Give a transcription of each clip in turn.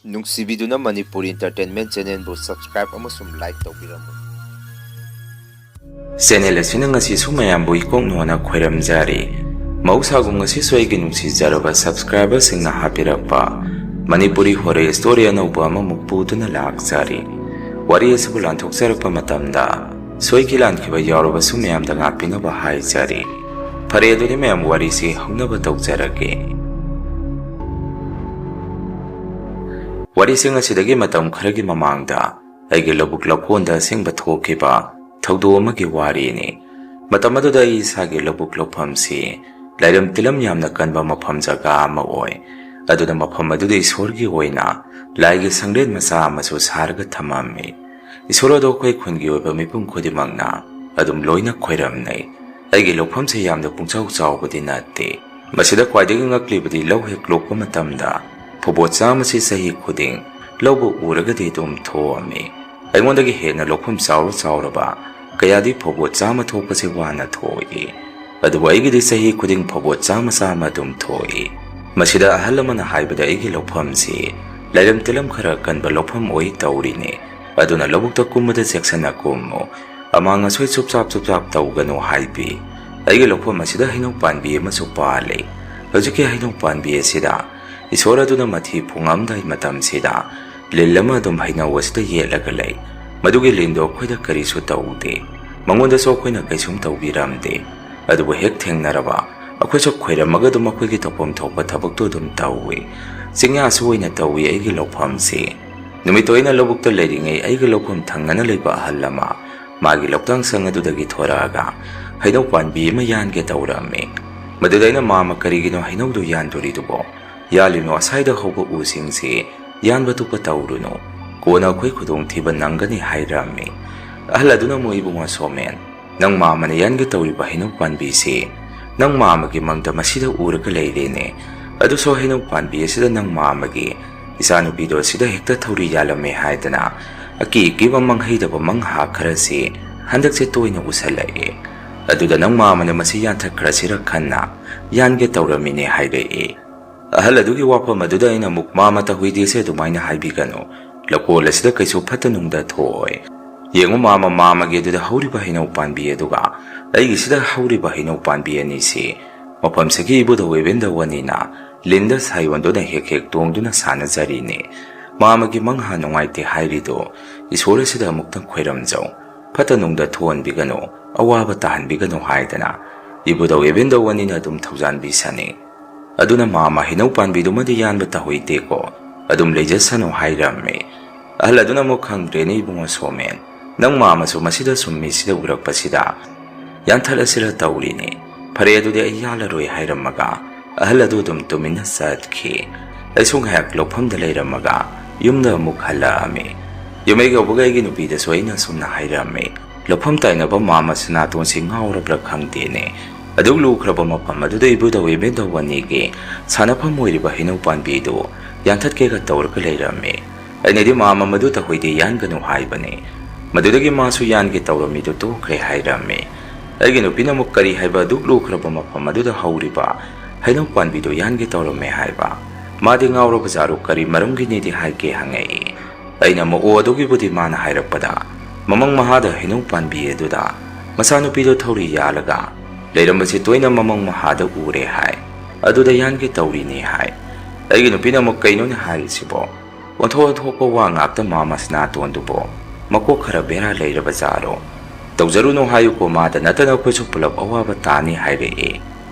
ꯅꯨꯡꯁꯤꯕꯤꯗꯨꯅ Manipuri entertainment ꯆꯦꯅꯦꯜꯕꯨ subscribe ꯑꯃꯁꯨꯡ like ꯇꯧꯕꯤꯔꯝꯃꯨ꯫ Channel ꯑꯁꯤꯅ ꯉꯁꯤꯁꯨ ꯃꯌꯥꯝꯕꯨ ꯏꯀꯣꯛꯅꯣꯅ ꯈꯣꯏꯔꯝꯖꯔꯤ꯫ ꯃꯍꯧꯁꯥꯒꯨꯝ ꯉꯁꯤꯁꯨ ꯑꯩꯒꯤ ꯅꯨꯡꯁꯤꯖꯔꯕ ꯁꯕꯁꯀ꯭ꯔꯥꯏꯕꯔꯁꯤꯡꯅ ꯍꯥꯞꯄꯤꯔꯛꯄ ꯃꯅꯤꯄꯨꯔꯤ ꯍꯣꯔꯦ ꯁ꯭ꯇꯣꯔꯤ ꯑꯅꯧꯕ ꯑꯃꯃꯨꯛ ꯄꯨꯗꯨꯅ ꯂꯥꯛꯆꯔꯤ꯫ ꯋꯥꯔꯤ ꯑꯁꯤꯕꯨ ꯂꯥꯟꯊꯣꯛꯆꯔꯛꯄ ꯃꯇꯝꯗ ꯁꯣꯏꯈꯤ ꯂꯥꯟꯈꯤꯕ ꯌꯥꯎꯔꯕꯁꯨ ꯃꯌꯥꯝꯗ ꯉꯥꯛꯄꯤꯅꯕ ꯍꯥꯏꯖꯔꯤ꯫ ꯐꯔꯦ ꯑꯗꯨꯗꯤ ꯃꯌꯥꯝ ꯋꯥꯔꯤꯁꯤ ꯍꯧꯅꯕ ꯇꯧꯖꯔꯒꯦ꯫ ꯋꯥꯔꯤꯁꯤꯡ ꯑꯁꯤꯗꯒꯤ ꯃꯇꯝ ꯈꯔꯒꯤ ꯃꯃꯥꯡꯗ ꯑꯩꯒꯤ ꯂꯧꯕꯨꯛ ꯂꯧꯈꯣꯟꯗ ꯑꯁꯦꯡꯕ ꯊꯣꯛꯈꯤꯕ ꯊꯧꯗꯣꯛ ꯑꯃꯒꯤ ꯋꯥꯔꯤꯅꯤ꯫ ꯃꯇꯝ ꯑꯗꯨꯗ ꯑꯩ ꯏꯁꯥꯒꯤ ꯂꯧꯕꯨꯛ ꯂꯧꯐꯝꯁꯤ ꯂꯩꯔꯝ ꯇꯤꯜꯂꯝ ꯌꯥꯝꯅ ꯀꯟꯕ ꯃꯐꯝ ꯖꯒꯥ ꯑꯃ ꯑꯣꯏ꯫ ꯑꯗꯨꯅ ꯃꯐꯝ ꯑꯗꯨꯗ ꯏꯁꯣꯔꯒꯤ ꯑꯣꯏꯅ ꯂꯥꯏꯒꯤ ꯁꯪꯂꯦꯟ ꯃꯆꯥ ꯑꯃꯁꯨ ꯁꯥꯔꯒ ꯊꯝꯃꯝꯃꯤ꯫ ꯏꯁꯣꯔ ꯑꯗꯣ ꯑꯩꯈꯣꯏ ꯈꯨꯟꯒꯤ ꯑꯣꯏꯕ ꯃꯤꯄꯨꯝ ꯈꯨꯗꯤꯡꯃꯛꯅ ꯑꯗꯨꯝ ꯂꯣꯏꯅ ꯈꯣꯏꯔꯝꯅꯩ꯫ ꯑꯩꯒꯤ ꯂꯧꯐꯝꯁꯤ ꯌꯥꯝꯅ ꯄꯨꯡꯆꯥꯎ ꯆꯥꯎꯕꯗꯤ ꯅꯠꯇꯦ꯫ ꯃꯁꯤꯗ ꯈ꯭ꯋꯥꯏꯗꯒꯤ ꯉꯛꯂꯤꯕꯗꯤ ꯂꯧ ꯍꯦꯛ ꯂꯣꯛꯄ ꯃꯇꯝꯗ ꯐꯧꯕꯣꯠ ꯆꯥꯝꯃꯁꯤ ꯆꯍꯤ ꯈꯨꯗꯤꯡ ꯂꯧꯕꯨ ꯎꯔꯒꯗꯤ ꯑꯗꯨꯝ ꯊꯣꯛꯑꯝꯃꯤ꯫ ꯑꯩꯉꯣꯟꯗꯒꯤ ꯍꯦꯟꯅ ꯂꯧꯐꯝ ꯆꯥꯎꯔꯕ ꯀꯌꯥꯗꯤ ꯐꯧꯕꯣꯠ ꯆꯥꯝꯃ ꯊꯣꯛꯄꯁꯤ ꯋꯥꯅ ꯊꯣꯛꯏ꯫ ꯑꯗꯨꯕꯨ ꯑꯩꯒꯤꯗꯤ ꯆꯍꯤ ꯈꯨꯗꯤꯡ ꯐꯧꯕꯣꯠ ꯆꯥꯝꯃ ꯑꯗꯨꯝ ꯊꯣꯛꯏ꯫ ꯃꯁꯤꯗ ꯑꯍꯜ ꯑꯃꯅ ꯍꯥꯏꯕꯗ ꯑꯩꯒꯤ ꯂꯧꯐꯝꯁꯤ ꯂꯩꯔꯝ ꯇꯤꯜꯂꯝ ꯈꯔ ꯀꯟꯕ ꯂꯧꯐꯝ ꯑꯣꯏ ꯇꯧꯔꯤꯅꯤ꯫ ꯑꯗꯨꯅ ꯂꯧꯕꯨꯛꯇ ꯀꯨꯝꯕꯗ ꯆꯦꯛꯁꯤꯟꯅ ꯀꯨꯝꯃꯨ, ꯑꯃꯥꯡ ꯑꯁꯣꯏ ꯆꯨꯞꯆꯥꯞ ꯇꯧꯒꯅꯨ ꯍꯥꯏꯕꯤ꯫ ꯑꯩꯒꯤ ꯂꯧꯐꯝ ꯑꯁꯤꯗ ꯍꯩꯅꯧ ꯄꯥꯟꯕꯤ ꯑꯃꯁꯨ ꯄꯥꯜꯂꯤ꯫ ꯍꯧꯖꯤꯛꯀꯤ ꯍꯩꯅꯧ ꯄꯥꯟꯕꯤ ꯑꯁꯤꯗ ꯏꯁꯣꯔ ꯑꯗꯨꯅ ꯃꯊꯤ ꯐꯨꯡꯉꯝꯗꯥꯏ ꯃꯇꯝꯁꯤꯗ ꯂꯤꯟ ꯑꯃ ꯑꯗꯨꯝ ꯍꯩꯅꯧ ꯑꯁꯤꯗ ꯌꯦꯠꯂꯒ ꯂꯩ꯫ ꯃꯗꯨꯒꯤ ꯂꯤꯟꯗꯣ ꯑꯩꯈꯣꯏꯗ ꯀꯔꯤꯁꯨ ꯇꯧꯗꯦ, ꯃꯉꯣꯟꯗꯁꯨ ꯑꯩꯈꯣꯏꯅ ꯀꯩꯁꯨꯝ ꯇꯧꯕꯤꯔꯝꯗꯦ꯫ ꯑꯗꯨꯕꯨ ꯍꯦꯛ ꯊꯦꯡꯅꯔꯕ ꯑꯩꯈꯣꯏꯁꯨ ꯈꯣꯏꯔꯝꯃꯒ ꯑꯗꯨꯝ ꯑꯩꯈꯣꯏꯒꯤ ꯇꯧꯐꯝ ꯊꯣꯛꯄ ꯊꯕꯛꯇꯨ ꯑꯗꯨꯝ ꯇꯧꯏ꯫ ꯆꯤꯡꯌꯥꯁꯨ ꯑꯣꯏꯅ ꯇꯧꯏ ꯑꯩꯒꯤ ꯂꯧꯐꯝꯁꯤ꯫ ꯅꯨꯃꯤꯠꯇꯣ ꯑꯩꯅ ꯂꯧꯕꯨꯛꯇ ꯂꯩꯔꯤꯉꯩ ꯑꯩꯒꯤ ꯂꯧꯐꯝ ꯊꯪꯅꯅ ꯂꯩꯕ ꯑꯍꯜ ꯑꯃ ꯃꯥꯒꯤ ꯂꯧꯇꯥꯡ ꯁꯪ ꯑꯗꯨꯗꯒꯤ ꯊꯣꯔꯛꯑꯒ ꯍꯩꯅꯧ ꯄꯥꯟꯕꯤ ꯑꯃ ꯌꯥꯟꯒꯦ ꯇꯧꯔꯝꯃꯤ꯫ ꯃꯗꯨꯗ ꯑꯩꯅ ꯃꯥꯃ ꯀꯔꯤꯒꯤꯅꯣ ꯍꯩꯅꯧꯗꯨ ꯌꯥꯟꯗꯣꯔꯤꯗꯨꯕꯣ? ꯌꯥꯜꯂꯤꯅꯣ ꯑꯁꯥꯏꯗ ꯍꯧꯕ ꯎꯁꯤꯡꯁꯤ ꯌꯥꯟꯕ ꯇꯨꯞꯄ ꯇꯧꯔꯨꯅꯨ, ꯀꯣꯟꯅ ꯑꯩꯈꯣꯏ ꯈꯨꯗꯣꯡꯊꯤꯕ ꯅꯪꯒꯅꯤ ꯍꯥꯏꯔꯝꯃꯤ꯫ ꯑꯍꯜ ꯑꯗꯨꯅ ꯑꯃꯨꯛ ꯏꯕꯨꯡꯉꯣ ꯁꯣꯃꯦꯟ, ꯅꯪ ꯃꯥꯃꯅ ꯌꯥꯟꯒꯦ ꯇꯧꯔꯤꯕ ꯍꯩꯅꯧ ꯄꯥꯟꯕꯤꯁꯤ ꯅꯪ ꯃꯥꯃꯒꯤ ꯃꯪꯗ ꯃꯁꯤꯗ ꯎꯔꯒ ꯂꯩꯔꯦꯅꯦ꯫ ꯑꯗꯨꯁꯨ ꯍꯩꯅꯧ ꯄꯥꯟꯕꯤ ꯑꯁꯤꯗ ꯅꯪ ꯃꯥꯃꯒꯤ ꯏꯆꯥꯅꯨꯄꯤꯗꯣ ꯁꯤꯗ ꯍꯦꯛꯇ ꯊꯧꯔꯤ ꯌꯥꯜꯂꯝꯃꯦ ꯍꯥꯏꯗꯅ ꯑꯀꯤꯕ ꯃꯪꯍꯩꯗꯕ ꯃꯪꯍꯥ ꯈꯔꯁꯤ ꯍꯟꯗꯛꯁꯦ ꯇꯣꯏꯅ ꯎꯁꯜꯂꯛꯑꯦ꯫ ꯑꯗꯨꯗ ꯅꯪ ꯃꯥꯃꯅ ꯃꯁꯤ ꯌꯥꯟꯊꯠꯈ꯭ꯔꯁꯤꯔ ꯈꯟꯅ ꯌꯥꯟꯒꯦ ꯇꯧꯔꯝꯃꯤꯅꯦ ꯍꯥꯏꯔꯛꯏ꯫ ꯑꯍꯜ ꯑꯗꯨꯒꯤ ꯋꯥꯐꯝ ꯑꯗꯨꯗ ꯑꯩꯅ ꯑꯃꯨꯛ ꯃꯥꯃ ꯇꯧꯍꯨꯏꯗꯦꯁꯦ ꯑꯗꯨꯃꯥꯏꯅ ꯍꯥꯏꯕꯤꯒꯅꯨ, ꯂꯧꯀꯣꯜ ꯑꯁꯤꯗ ꯀꯩꯁꯨ ꯐꯠꯇ ꯅꯨꯡꯗ ꯊꯣꯛꯑꯣꯏ꯫ ꯌꯦꯡꯉꯨ ꯃꯥꯃꯒꯤ ꯑꯗꯨꯗ ꯍꯧꯔꯤꯕ ꯍꯩꯅꯧ ꯄꯥꯟꯕꯤ ꯑꯗꯨꯒ ꯑꯩꯒꯤꯁꯤꯗ ꯍꯧꯔꯤꯕ ꯍꯩꯅꯧ ꯄꯥꯟꯕꯤ ꯑꯅꯤꯁꯤ ꯃꯐꯝꯁꯤꯒꯤ ꯏꯕꯨꯙꯧ ꯏꯕꯦꯟꯗꯧꯕꯅꯤꯅ ꯂꯤꯟꯗ ꯁꯥꯏꯌꯣꯟꯗꯨꯅ ꯍꯦꯛ ꯇꯣꯡꯗꯨꯅ ꯁꯥꯟꯅꯖꯔꯤꯅꯦ꯫ ꯃꯥꯃꯒꯤ ꯃꯪꯍꯥ ꯅꯨꯡꯉꯥꯏꯇꯦ ꯍꯥꯏꯔꯤꯗꯣ ꯏꯁꯣꯔ ꯑꯁꯤꯗ ꯑꯃꯨꯛꯇꯪ ꯈꯣꯏꯔꯝꯖꯧ, ꯐꯠꯇ ꯅꯨꯡꯗ ꯊꯣꯛꯍꯟꯕꯤꯒꯅꯨ, ꯑꯋꯥꯕ ꯇꯥꯍꯟꯕꯤꯒꯅꯨ ꯍꯥꯏꯗꯅ ꯏꯕꯨꯙꯧ ꯏꯕꯦꯟꯗꯧꯕꯅꯤꯅ ꯑꯗꯨꯝ ꯊꯧꯖꯥꯟꯕꯤꯁꯅꯤ꯫ ꯑꯗꯨꯅ ꯃꯥꯃ ꯍꯩꯅꯧ ꯄꯥꯟꯕꯤꯗꯨꯃꯗꯤ ꯌꯥꯟꯕ ꯇꯧꯍꯩꯗꯦꯀꯣ, ꯑꯗꯨꯝ ꯂꯩꯖꯁꯅꯨ ꯍꯥꯏꯔꯝꯃꯤ꯫ ꯑꯍꯜ ꯑꯗꯨꯅ ꯑꯃꯨꯛ ꯈꯪꯗ꯭ꯔꯦꯅꯦ ꯏꯕꯨꯡꯉꯣ ꯁꯣꯃꯦꯟ, ꯅꯪ ꯃꯥꯃꯁꯨ ꯃꯁꯤꯗ ꯁꯨꯝ ꯃꯤꯁꯤꯗ ꯎꯔꯛꯄꯁꯤꯗ ꯌꯥꯟꯊꯠꯂꯁꯤꯔ ꯇꯧꯔꯤꯅꯤ꯫ ꯐꯔꯦ ꯑꯗꯨꯗꯤ ꯑꯩ ꯌꯥꯜꯂꯔꯣꯏ ꯍꯥꯏꯔꯝꯃꯒ ꯑꯍꯜ ꯑꯗꯨ ꯑꯗꯨꯝ ꯇꯨꯃꯤꯟꯅ ꯆꯠꯈꯤ꯫ ꯑꯩꯁꯨ ꯉꯥꯏꯍꯥꯛ ꯂꯧꯐꯝꯗ ꯂꯩꯔꯝꯃꯒ ꯌꯨꯝꯗ ꯑꯃꯨꯛ ꯍꯜꯂꯛꯑꯝꯃꯤ꯫ ꯌꯨꯝ ꯍꯦꯛ ꯌꯧꯕꯒ ꯑꯩꯒꯤ ꯅꯨꯄꯤꯗꯁꯨ ꯑꯩꯅ ꯁꯨꯝꯅ ꯍꯥꯏꯔꯝꯃꯤ, ꯂꯧꯐꯝ ꯇꯥꯏꯅꯕ ꯃꯥꯃ ꯁꯅꯥꯇꯣꯟꯁꯤ ꯉꯥꯎꯔꯕ꯭ꯔꯥ ꯈꯪꯗꯦꯅꯦ꯫ ꯑꯗꯨꯛ ꯂꯨꯈ꯭ꯔꯕ ꯃꯐꯝ ꯑꯗꯨꯗ ꯏꯕꯨꯙꯧ ꯏꯕꯦꯟꯗꯧꯕꯅꯤꯒꯤ ꯁꯥꯟꯅꯐꯝ ꯑꯣꯏꯔꯤꯕ ꯍꯩꯅꯧ ꯄꯥꯟꯕꯤꯗꯨ ꯌꯥꯟꯊꯠꯀꯦꯒ ꯇꯧꯔꯒ ꯂꯩꯔꯝꯃꯤ꯫ ꯑꯩꯅꯗꯤ ꯃꯥꯃ ꯃꯗꯨ ꯇꯧꯍꯩꯗꯦ ꯌꯥꯟꯒꯅꯨ ꯍꯥꯏꯕꯅꯤ꯫ ꯃꯗꯨꯗꯒꯤ ꯃꯥꯁꯨ ꯌꯥꯟꯒꯦ ꯇꯧꯔꯝꯃꯤꯗꯨ ꯇꯣꯛꯈ꯭ꯔꯦ ꯍꯥꯏꯔꯝꯃꯤ꯫ ꯑꯩꯒꯤ ꯅꯨꯄꯤꯅ ꯑꯃꯨꯛ ꯀꯔꯤ ꯍꯥꯏꯕ ꯑꯗꯨꯛ ꯂꯨꯈ꯭ꯔꯕ ꯃꯐꯝ ꯑꯗꯨꯗ ꯍꯧꯔꯤꯕ ꯍꯩꯅꯧ ꯄꯥꯟꯕꯤꯗꯨ ꯌꯥꯟꯒꯦ ꯇꯧꯔꯝꯃꯦ ꯍꯥꯏꯕ? ꯃꯥꯗꯤ ꯉꯥꯎꯔꯕꯖꯥꯔꯣ ꯀꯔꯤ ꯃꯔꯝꯒꯤꯅꯦꯗꯤ ꯍꯥꯏꯒꯦ ꯍꯪꯉꯛꯏ꯫ ꯑꯩꯅ ꯑꯃꯨꯛ ꯑꯗꯨꯒꯤꯕꯨꯗꯤ ꯃꯥꯅ ꯍꯥꯏꯔꯛꯄꯗ ꯃꯃꯪ ꯃꯍꯥꯗ ꯍꯩꯅꯧ ꯄꯥꯟꯕꯤ ꯑꯗꯨꯗ ꯃꯆꯥꯅꯨꯄꯤꯗꯣ ꯊꯧꯔꯤ ꯌꯥꯜꯂꯒ ꯂꯩꯔꯝꯕꯁꯤ ꯇꯣꯏꯅ ꯃꯃꯪ ꯃꯍꯥꯗ ꯎꯔꯦ ꯍꯥꯏ, ꯑꯗꯨꯗ ꯌꯥꯟꯒꯦ ꯇꯧꯔꯤꯅꯤ ꯍꯥꯏ꯫ ꯑꯩꯒꯤ ꯅꯨꯄꯤꯅ ꯑꯃꯨꯛ ꯀꯩꯅꯣꯅꯦ ꯍꯥꯏꯔꯤꯁꯤꯕꯣ, ꯑꯣꯟꯊꯣꯛꯄ ꯋꯥ ꯉꯥꯛꯇ ꯃꯥꯃ ꯁꯅꯥꯇꯣꯟꯗꯨꯕꯣ ꯃꯀꯣꯛ ꯈꯔ ꯕꯦꯔꯥ ꯂꯩꯔꯕꯖꯥꯔꯣ? ꯇꯧꯖꯔꯨꯅꯨ ꯍꯥꯏꯌꯨꯀꯣ, ꯃꯥꯗ ꯅꯠꯇꯅ ꯑꯩꯈꯣꯏꯁꯨ ꯄꯨꯂꯞ ꯑꯋꯥꯕ ꯇꯥꯅꯤ ꯍꯥꯏꯔꯛꯏ꯫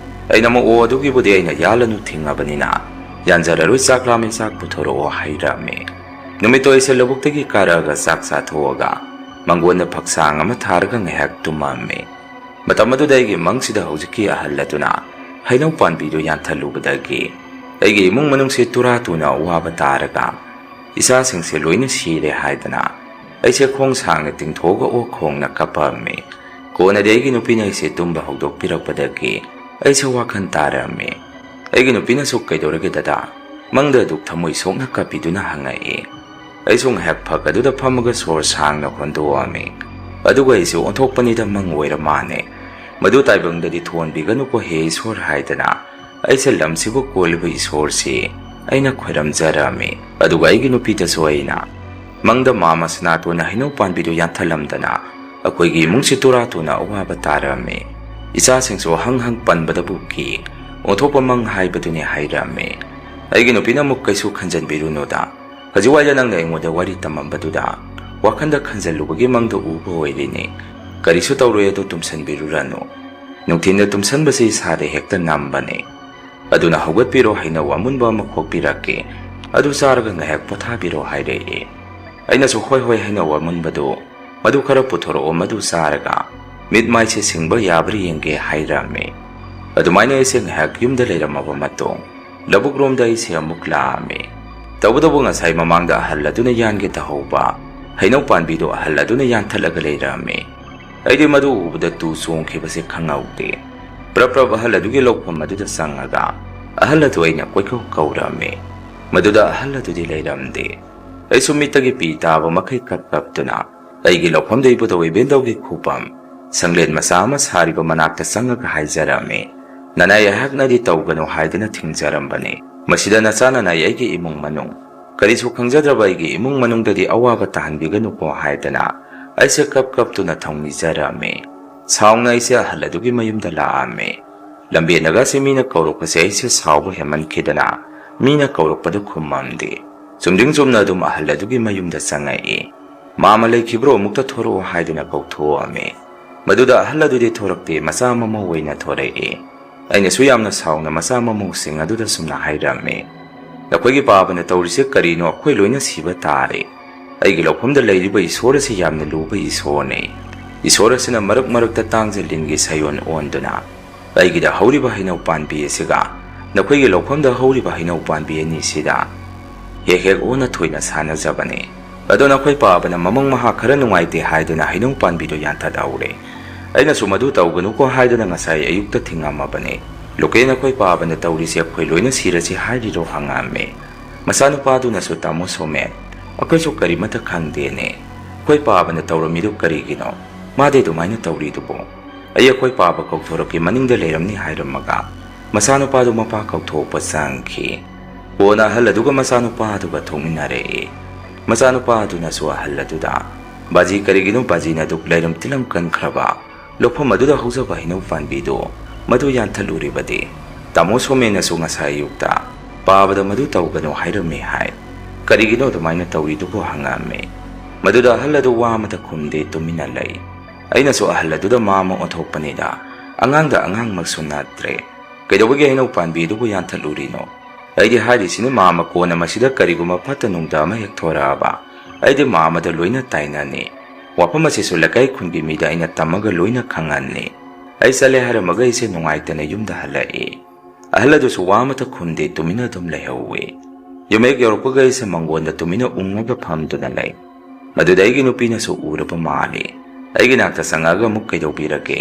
ꯑꯩꯅ ꯑꯃꯨꯛ ꯑꯗꯨꯒꯤꯕꯨꯗꯤ ꯑꯩꯅ ꯌꯥꯜꯂꯅꯨ ꯊꯤꯡꯉꯕꯅꯤꯅ ꯌꯥꯟꯖꯔꯔꯣꯏ, ꯆꯥꯛ ꯂꯥꯝꯃꯤ ꯆꯥꯛ ꯄꯨꯊꯣꯔꯛꯑꯣ ꯍꯥꯏꯔꯝꯃꯤ꯫ ꯅꯨꯃꯤꯠꯇꯣ ꯑꯩꯁꯦ ꯂꯧꯕꯨꯛꯇꯒꯤ ꯀꯥꯔꯛꯑꯒ ꯆꯥꯛ ꯆꯥꯊꯣꯛꯑꯒ ꯃꯪꯒꯣꯟꯗ ꯐꯛꯁꯥꯡ ꯑꯃ ꯊꯥꯔꯒ ꯉꯥꯏꯍꯥꯛ ꯇꯨꯝꯃꯝꯃꯤ꯫ ꯃꯇꯝ ꯑꯗꯨꯗ ꯑꯩꯒꯤ ꯃꯪꯁꯤꯗ ꯍꯧꯖꯤꯛꯀꯤ ꯑꯍꯜ ꯑꯗꯨꯅ ꯍꯩꯅꯧ ꯄꯥꯟꯕꯤꯗꯨ ꯌꯥꯟꯊꯠꯂꯨꯕꯗꯒꯤ ꯑꯩꯒꯤ ꯏꯃꯨꯡ ꯃꯅꯨꯡꯁꯤ ꯇꯨꯔꯥ ꯇꯨꯅ ꯑꯋꯥꯕ ꯇꯥꯔꯒ ꯏꯆꯥꯁꯤꯡꯁꯦ ꯂꯣꯏꯅ ꯁꯤꯔꯦ ꯍꯥꯏꯗꯅ ꯑꯩꯁꯦ ꯈꯣꯡ ꯁꯥꯡꯅ ꯇꯤꯡꯊꯣꯛꯑꯒ ꯑꯣꯛ ꯈꯣꯡꯅ ꯀꯞꯄꯝꯃꯤ꯫ ꯀꯣꯟꯅꯗꯤ ꯑꯩꯒꯤ ꯅꯨꯄꯤꯅ ꯑꯩꯁꯦ ꯇꯨꯝꯕ ꯍꯧꯗꯣꯛꯄꯤꯔꯛꯄꯗꯒꯤ ꯑꯩꯁꯦ ꯋꯥꯈꯜ ꯇꯥꯔꯝꯃꯤ꯫ ꯑꯩꯒꯤ ꯅꯨꯄꯤꯅꯁꯨ ꯀꯩꯗꯧꯔꯒꯦ ꯗꯗꯥ, ꯃꯪꯗ ꯑꯗꯨꯛ ꯊꯃꯣꯏ ꯁꯣꯛꯅ ꯀꯞꯄꯤꯗꯨꯅ ꯍꯪꯉꯛꯏ꯫ ꯑꯩꯁꯨ ꯉꯥꯏꯍꯥꯛ ꯐꯛ ꯑꯗꯨꯗ ꯐꯝꯃꯒ ꯁꯣꯔ ꯁꯥꯡꯅ ꯍꯣꯟꯗꯣꯛꯑꯝꯃꯤ꯫ ꯑꯗꯨꯒ ꯑꯩꯁꯨ ꯑꯣꯟꯊꯣꯛꯄꯅꯤꯗ ꯃꯪ ꯑꯣꯏꯔ ꯃꯥꯅꯦ, ꯃꯗꯨ ꯇꯥꯏꯕꯪꯗꯗꯤ ꯊꯣꯟꯕꯤꯒꯅꯨꯀꯣ ꯍꯦ ꯏꯁꯣꯔ ꯍꯥꯏꯗꯅ ꯑꯩꯁꯦ ꯂꯝꯁꯤꯕꯨ ꯀꯣꯜꯂꯤꯕ ꯏꯁꯣꯔꯁꯤ ꯑꯩꯅ ꯈꯣꯏꯔꯝꯖꯔꯝꯃꯤ꯫ ꯑꯗꯨꯒ ꯑꯩꯒꯤ ꯅꯨꯄꯤꯗꯁꯨ ꯑꯩꯅ ꯃꯪꯗ ꯃꯥꯃ ꯁꯅꯥꯇꯣꯟꯅ ꯍꯩꯅꯧ ꯄꯥꯟꯕꯤꯗꯨ ꯌꯥꯟꯊꯠꯂꯝꯗꯅ ꯑꯩꯈꯣꯏꯒꯤ ꯏꯃꯨꯡꯁꯤ ꯇꯨꯔꯥ ꯇꯨꯅ ꯑꯋꯥꯕ ꯇꯥꯔꯝꯃꯤ, ꯏꯆꯥꯁꯤꯡꯁꯨ ꯍꯪ ꯍꯪ ꯄꯟꯕꯗꯕꯨ ꯀꯤ, ꯑꯣꯟꯊꯣꯛꯄ ꯃꯪ ꯍꯥꯏꯕꯗꯨꯅꯤ ꯍꯥꯏꯔꯝꯃꯤ꯫ ꯑꯩꯒꯤ ꯅꯨꯄꯤꯅ ꯑꯃꯨꯛ ꯀꯩꯁꯨ ꯈꯟꯖꯟꯕꯤꯔꯨꯅꯨꯗ, ꯍꯧꯖꯤꯛꯋꯥꯏꯗ ꯅꯪꯅ ꯑꯩꯉꯣꯟꯗ ꯋꯥꯔꯤ ꯇꯝꯃꯝꯕꯗꯨꯗ ꯋꯥꯈꯟꯗ ꯈꯟꯖꯜꯂꯨꯕꯒꯤ ꯃꯪꯗ ꯎꯕ ꯑꯣꯏꯔꯤꯅꯤ, ꯀꯔꯤꯁꯨ ꯇꯧꯔꯣꯏ ꯑꯗꯨ ꯇꯨꯝꯁꯟꯕꯤꯔꯨꯔꯅꯨ, ꯅꯨꯡꯊꯤꯟꯗ ꯇꯨꯝꯁꯟꯕꯁꯤ ꯏꯁꯥꯗ ꯍꯦꯛꯇ ꯅꯝꯕꯅꯤ, ꯑꯗꯨꯅ ꯍꯧꯒꯠꯄꯤꯔꯣ ꯍꯩꯅꯧ ꯑꯃꯨꯟꯕ ꯑꯃ ꯈꯣꯛꯄꯤꯔꯛꯀꯦ, ꯑꯗꯨ ꯆꯥꯔꯒ ꯉꯥꯏꯍꯥꯛ ꯄꯣꯊꯥꯕꯤꯔꯣ ꯍꯥꯏꯔꯛꯏ꯫ ꯑꯩꯅꯁꯨ ꯍꯣꯏ ꯍꯣꯏ ꯍꯩꯅꯧ ꯑꯃꯨꯟꯕꯗꯨ ꯃꯗꯨ ꯈꯔ ꯄꯨꯊꯣꯔꯛꯑꯣ, ꯃꯗꯨ ꯆꯥꯔꯒ ꯃꯤꯠ ꯃꯥꯏꯁꯦ ꯁꯤꯡꯕ ꯌꯥꯕ꯭ꯔꯥ ꯌꯦꯡꯒꯦ ꯍꯥꯏꯔꯝꯃꯤ꯫ ꯑꯗꯨꯃꯥꯏꯅ ꯑꯩꯁꯦ ꯉꯥꯏꯍꯥꯛ ꯌꯨꯝꯗ ꯂꯩꯔꯝꯃꯕ ꯃꯇꯨꯡ ꯂꯧꯕꯨꯛꯔꯣꯝꯗ ꯑꯩꯁꯦ ꯑꯃꯨꯛ ꯂꯥꯛꯑꯝꯃꯤ꯫ ꯇꯧꯕꯇꯕꯨ ꯉꯁꯥꯏ ꯃꯃꯥꯡꯗ ꯑꯍꯜ ꯑꯗꯨꯅ ꯌꯥꯟꯒꯦ ꯇꯧꯍꯧꯕ ꯍꯩꯅꯧ ꯄꯥꯟꯕꯤꯗꯨ ꯑꯍꯜ ꯑꯗꯨꯅ ꯌꯥꯟꯊꯠꯂꯒ ꯂꯩꯔꯝꯃꯤ꯫ ꯑꯩꯗꯤ ꯃꯗꯨ ꯎꯕꯗ ꯇꯨ ꯆꯣꯡꯈꯤꯕꯁꯦ ꯈꯪꯍꯧꯗꯦ꯫ ꯄ꯭ꯔꯞ ꯄ꯭ꯔꯞ ꯑꯍꯜ ꯑꯗꯨꯒꯤ ꯂꯧꯐꯝ ꯑꯗꯨꯗ ꯆꯪꯉꯒ ꯑꯍꯜ ꯑꯗꯨ ꯑꯩꯅ ꯀꯣꯏꯀꯧ ꯀꯧꯔꯝꯃꯤ, ꯃꯗꯨꯗ ꯑꯍꯜ ꯑꯗꯨꯗꯤ ꯂꯩꯔꯝꯗꯦ꯫ ꯑꯩꯁꯨ ꯃꯤꯠꯇꯒꯤ ꯄꯤ ꯇꯥꯕ ꯃꯈꯩ ꯀꯞ ꯀꯞꯇꯨꯅ ꯑꯩꯒꯤ ꯂꯧꯐꯝꯗ ꯏꯕꯨꯙꯧ ꯏꯕꯦꯟꯗꯧꯒꯤ ꯈꯨꯕꯝ ꯁꯪꯂꯦꯟ ꯃꯆꯥ ꯑꯃ ꯁꯥꯔꯤꯕ ꯃꯅꯥꯛꯇ ꯆꯪꯉꯒ ꯍꯥꯏꯖꯔꯝꯃꯤ, ꯅꯅꯥꯏ ꯑꯩꯍꯥꯛꯅꯗꯤ ꯇꯧꯒꯅꯨ ꯍꯥꯏꯗꯨꯅ ꯊꯤꯡꯖꯔꯝꯕꯅꯤ, ꯃꯁꯤꯗ ꯅꯆꯥ ꯅꯅꯥꯏ ꯑꯩꯒꯤ ꯏꯃꯨꯡ ꯃꯅꯨꯡ ꯀꯔꯤꯁꯨ ꯈꯪꯖꯗ꯭ꯔꯕ ꯑꯩꯒꯤ ꯏꯃꯨꯡ ꯃꯅꯨꯡꯗꯗꯤ ꯑꯋꯥꯕ ꯇꯥꯍꯟꯕꯤꯒꯅꯨꯀꯣ ꯍꯥꯏꯗꯅ ꯑꯩꯁꯦ ꯀꯞ ꯀꯞꯇꯨꯅ ꯊꯧꯅꯤꯖꯔꯝꯃꯤ꯫ ꯁꯥꯎꯅ ꯑꯩꯁꯦ ꯑꯍꯜ ꯑꯗꯨꯒꯤ ꯃꯌꯨꯝꯗ ꯂꯥꯛꯑꯝꯃꯤ꯫ ꯂꯝꯕꯦꯟꯗꯒꯁꯦ ꯃꯤꯅ ꯀꯧꯔꯛꯄꯁꯦ ꯑꯩꯁꯦ ꯁꯥꯎꯕ ꯍꯦꯟꯃꯟꯈꯤꯗꯅ ꯃꯤꯅ ꯀꯧꯔꯛꯄꯗꯨ ꯈꯨꯝꯃꯝꯗꯦ, ꯆꯨꯝꯗꯤꯡ ꯆꯨꯝꯅ ꯑꯗꯨꯝ ꯑꯍꯜ ꯑꯗꯨꯒꯤ ꯃꯌꯨꯝꯗ ꯆꯪꯉꯛꯏ꯫ ꯃꯥꯃ ꯂꯩꯈꯤꯕ꯭ꯔꯣ, ꯑꯃꯨꯛꯇ ꯊꯣꯔꯛꯑꯣ ꯍꯥꯏꯗꯨꯅ ꯀꯧꯊꯣꯛꯑꯝꯃꯤ꯫ ꯃꯗꯨꯗ ꯑꯍꯜ ꯑꯗꯨꯗꯤ ꯊꯣꯔꯛꯇꯦ, ꯃꯆꯥ ꯃꯃꯧ ꯑꯣꯏꯅ ꯊꯣꯔꯛꯏ꯫ ꯑꯩꯅꯁꯨ ꯌꯥꯝꯅ ꯁꯥꯎꯅ ꯃꯆꯥ ꯃꯃꯧꯁꯤꯡ ꯑꯗꯨꯗ ꯁꯨꯝꯅ ꯍꯥꯏꯔꯝꯃꯤ, ꯅꯈꯣꯏꯒꯤ ꯄꯥꯕꯅ ꯇꯧꯔꯤꯁꯦ ꯀꯔꯤꯅꯣ, ꯑꯩꯈꯣꯏ ꯂꯣꯏꯅ ꯁꯤꯕ ꯇꯥꯔꯦ꯫ ꯑꯩꯒꯤ ꯂꯧꯐꯝꯗ ꯂꯩꯔꯤꯕ ꯏꯁꯣꯔ ꯑꯁꯤ ꯌꯥꯝꯅ ꯂꯨꯕ ꯏꯁꯣꯔꯅꯤ꯫ ꯏꯁꯣꯔ ꯑꯁꯤꯅ ꯃꯔꯛ ꯃꯔꯛꯇ ꯇꯥꯡꯖ-ꯂꯤꯟꯒꯤ ꯁꯥꯌꯣꯟ ꯑꯣꯟꯗꯨꯅ ꯑꯩꯒꯤꯗ ꯍꯧꯔꯤꯕ ꯍꯩꯅꯧ ꯄꯥꯟꯕꯤ ꯑꯁꯤꯒ ꯅꯈꯣꯏꯒꯤ ꯂꯧꯐꯝꯗ ꯍꯧꯔꯤꯕ ꯍꯩꯅꯧ ꯄꯥꯟꯕꯤ ꯑꯅꯤꯁꯤꯗ ꯍꯦꯛ ꯍꯦꯛ ꯑꯣꯟꯅ ꯊꯣꯏꯅ ꯁꯥꯟꯅꯖꯕꯅꯤ꯫ ꯑꯗꯣ ꯅꯈꯣꯏ ꯄꯥꯕꯅ ꯃꯃꯪ ꯃꯍꯥ ꯈꯔ ꯅꯨꯡꯉꯥꯏꯇꯦ ꯍꯥꯏꯗꯨꯅ ꯍꯩꯅꯧ ꯄꯥꯟꯕꯤꯗꯨ ꯌꯥꯟꯊꯠꯍꯧꯔꯦ꯫ ꯑꯩꯅꯁꯨ ꯃꯗꯨ ꯇꯧꯒꯅꯨꯀꯣ ꯍꯥꯏꯗꯨꯅ ꯉꯁꯥꯏ ꯑꯌꯨꯛꯇ ꯊꯤꯡꯉꯝꯃꯕꯅꯤ꯫ ꯂꯣꯀꯦ ꯅꯈꯣꯏ ꯄꯥꯕꯅ ꯇꯧꯔꯤꯁꯦ ꯑꯩꯈꯣꯏ ꯂꯣꯏꯅ ꯁꯤꯔꯁꯤ ꯍꯥꯏꯔꯤꯔꯣ ꯍꯪꯉꯝꯃꯤ꯫ ꯃꯆꯥꯅꯨꯄꯥꯗꯨꯅꯁꯨ ꯇꯥꯃꯣ ꯁꯣꯃꯦꯟ, ꯑꯩꯈꯣꯏꯁꯨ ꯀꯔꯤꯃꯠꯇ ꯈꯪꯗꯦꯅꯦ, ꯑꯩꯈꯣꯏ ꯄꯥꯕꯅ ꯇꯧꯔꯝꯃꯤꯗꯨ ꯀꯔꯤꯒꯤꯅꯣ, ꯃꯥꯗꯤ ꯑꯗꯨꯃꯥꯏꯅ ꯇꯧꯔꯤꯗꯨꯕꯨ, ꯑꯩꯈꯣꯏ ꯄꯥꯕ ꯀꯧꯊꯣꯔꯛꯀꯦ ꯃꯅꯤꯡꯗ ꯂꯩꯔꯝꯅꯤ ꯍꯥꯏꯔꯝꯃꯒ ꯃꯆꯥꯅꯨꯄꯥꯗꯨ ꯃꯄꯥ ꯀꯧꯊꯣꯛꯄ ꯆꯪꯈꯤ꯫ ꯀꯣꯟꯅ ꯑꯍꯜ ꯑꯗꯨꯒ ꯃꯆꯥꯅꯨꯄꯥꯗꯨꯒ ꯊꯣꯛꯃꯤꯟꯅꯔꯛꯏ꯫ ꯃꯆꯥꯅꯨꯄꯥ ꯑꯗꯨꯅꯁꯨ ꯑꯍꯜ ꯑꯗꯨꯗ, ꯕꯥꯖꯤ ꯀꯔꯤꯒꯤꯅꯣ ꯕꯥꯖꯤꯅ ꯑꯗꯨꯛ ꯂꯩꯔꯝ ꯇꯤꯜꯂꯝ ꯀꯟꯈ꯭ꯔꯕ ꯂꯧꯐꯝ ꯑꯗꯨꯗ ꯍꯧꯖꯕ ꯍꯩꯅꯧ ꯄꯥꯟꯕꯤꯗꯨ ꯃꯗꯨ ꯌꯥꯟꯊꯠꯂꯨꯔꯤꯕꯗꯤ? ꯇꯥꯃꯣ ꯁꯣꯃꯦꯟꯅꯁꯨ ꯉꯁꯥꯏ ꯑꯌꯨꯛꯇ ꯄꯥꯕꯗ ꯃꯗꯨ ꯇꯧꯒꯅꯨ ꯍꯥꯏꯔꯝꯃꯤ ꯍꯥꯏ, ꯀꯔꯤꯒꯤꯅꯣ ꯑꯗꯨꯃꯥꯏꯅ ꯇꯧꯔꯤꯗꯨꯕꯨ ꯍꯪꯉꯝꯃꯤ꯫ ꯃꯗꯨꯗ ꯑꯍꯜ ꯑꯗꯨ ꯋꯥ ꯑꯃꯇ ꯈꯨꯝꯗꯦ, ꯇꯨꯃꯤꯟꯅ ꯂꯩ꯫ ꯑꯩꯅꯁꯨ ꯑꯍꯜ ꯑꯗꯨꯗ ꯃꯥꯃ ꯑꯣꯟꯊꯣꯛꯄꯅꯤꯗ, ꯑꯉꯥꯡꯗ ꯑꯉꯥꯡꯃꯛꯁꯨ ꯅꯠꯇ꯭ꯔꯦ, ꯀꯩꯗꯧꯕꯒꯤ ꯍꯩꯅꯧ ꯄꯥꯟꯕꯤ ꯑꯗꯨꯕꯨ ꯌꯥꯟꯊꯠꯂꯨꯔꯤꯅꯣ? ꯑꯩꯗꯤ ꯍꯥꯏꯔꯤꯁꯤꯅꯤ ꯃꯥꯃ ꯀꯣꯟꯅ ꯃꯁꯤꯗ ꯀꯔꯤꯒꯨꯝꯕ ꯐꯠꯇ ꯅꯨꯡꯗ ꯑꯃ ꯍꯦꯛ ꯊꯣꯔꯛꯑꯕ ꯑꯩꯗꯤ ꯃꯥꯃꯗ ꯂꯣꯏꯅ ꯇꯥꯏꯅꯅꯤ꯫ ꯋꯥꯐꯝ ꯑꯁꯤꯁꯨ ꯂꯩꯀꯥꯏ ꯈꯨꯟꯒꯤ ꯃꯤꯗ ꯑꯩꯅ ꯇꯝꯃꯒ ꯂꯣꯏꯅ ꯈꯪꯍꯟꯅꯤ꯫ ꯑꯩ ꯆꯠꯂꯦ ꯍꯥꯏꯔꯝꯃꯒ ꯑꯩꯁꯦ ꯅꯨꯡꯉꯥꯏꯇꯅ ꯌꯨꯝꯗ ꯍꯜꯂꯛꯏ꯫ ꯑꯍꯜ ꯑꯗꯨꯁꯨ ꯋꯥ ꯑꯃꯇ ꯈꯨꯝꯗꯦ, ꯇꯨꯃꯤꯟꯅ ꯑꯗꯨꯝ ꯂꯩꯍꯧꯏ꯫ ꯌꯨꯝ ꯍꯦꯛ ꯌꯧꯔꯛꯄꯒ ꯑꯩꯁꯦ ꯃꯪꯒꯣꯟꯗ ꯇꯨꯃꯤꯟꯅ ꯎꯪꯉꯒ ꯐꯝꯗꯨꯅ ꯂꯩ꯫ ꯃꯗꯨꯗ ꯑꯩꯒꯤ ꯅꯨꯄꯤꯅꯁꯨ ꯎꯔꯕ ꯃꯥꯜꯂꯤ꯫ ꯑꯩꯒꯤ ꯅꯥꯛꯇ ꯆꯪꯉꯛꯑꯒ ꯑꯃꯨꯛ ꯀꯩꯗꯧꯕꯤꯔꯒꯦ?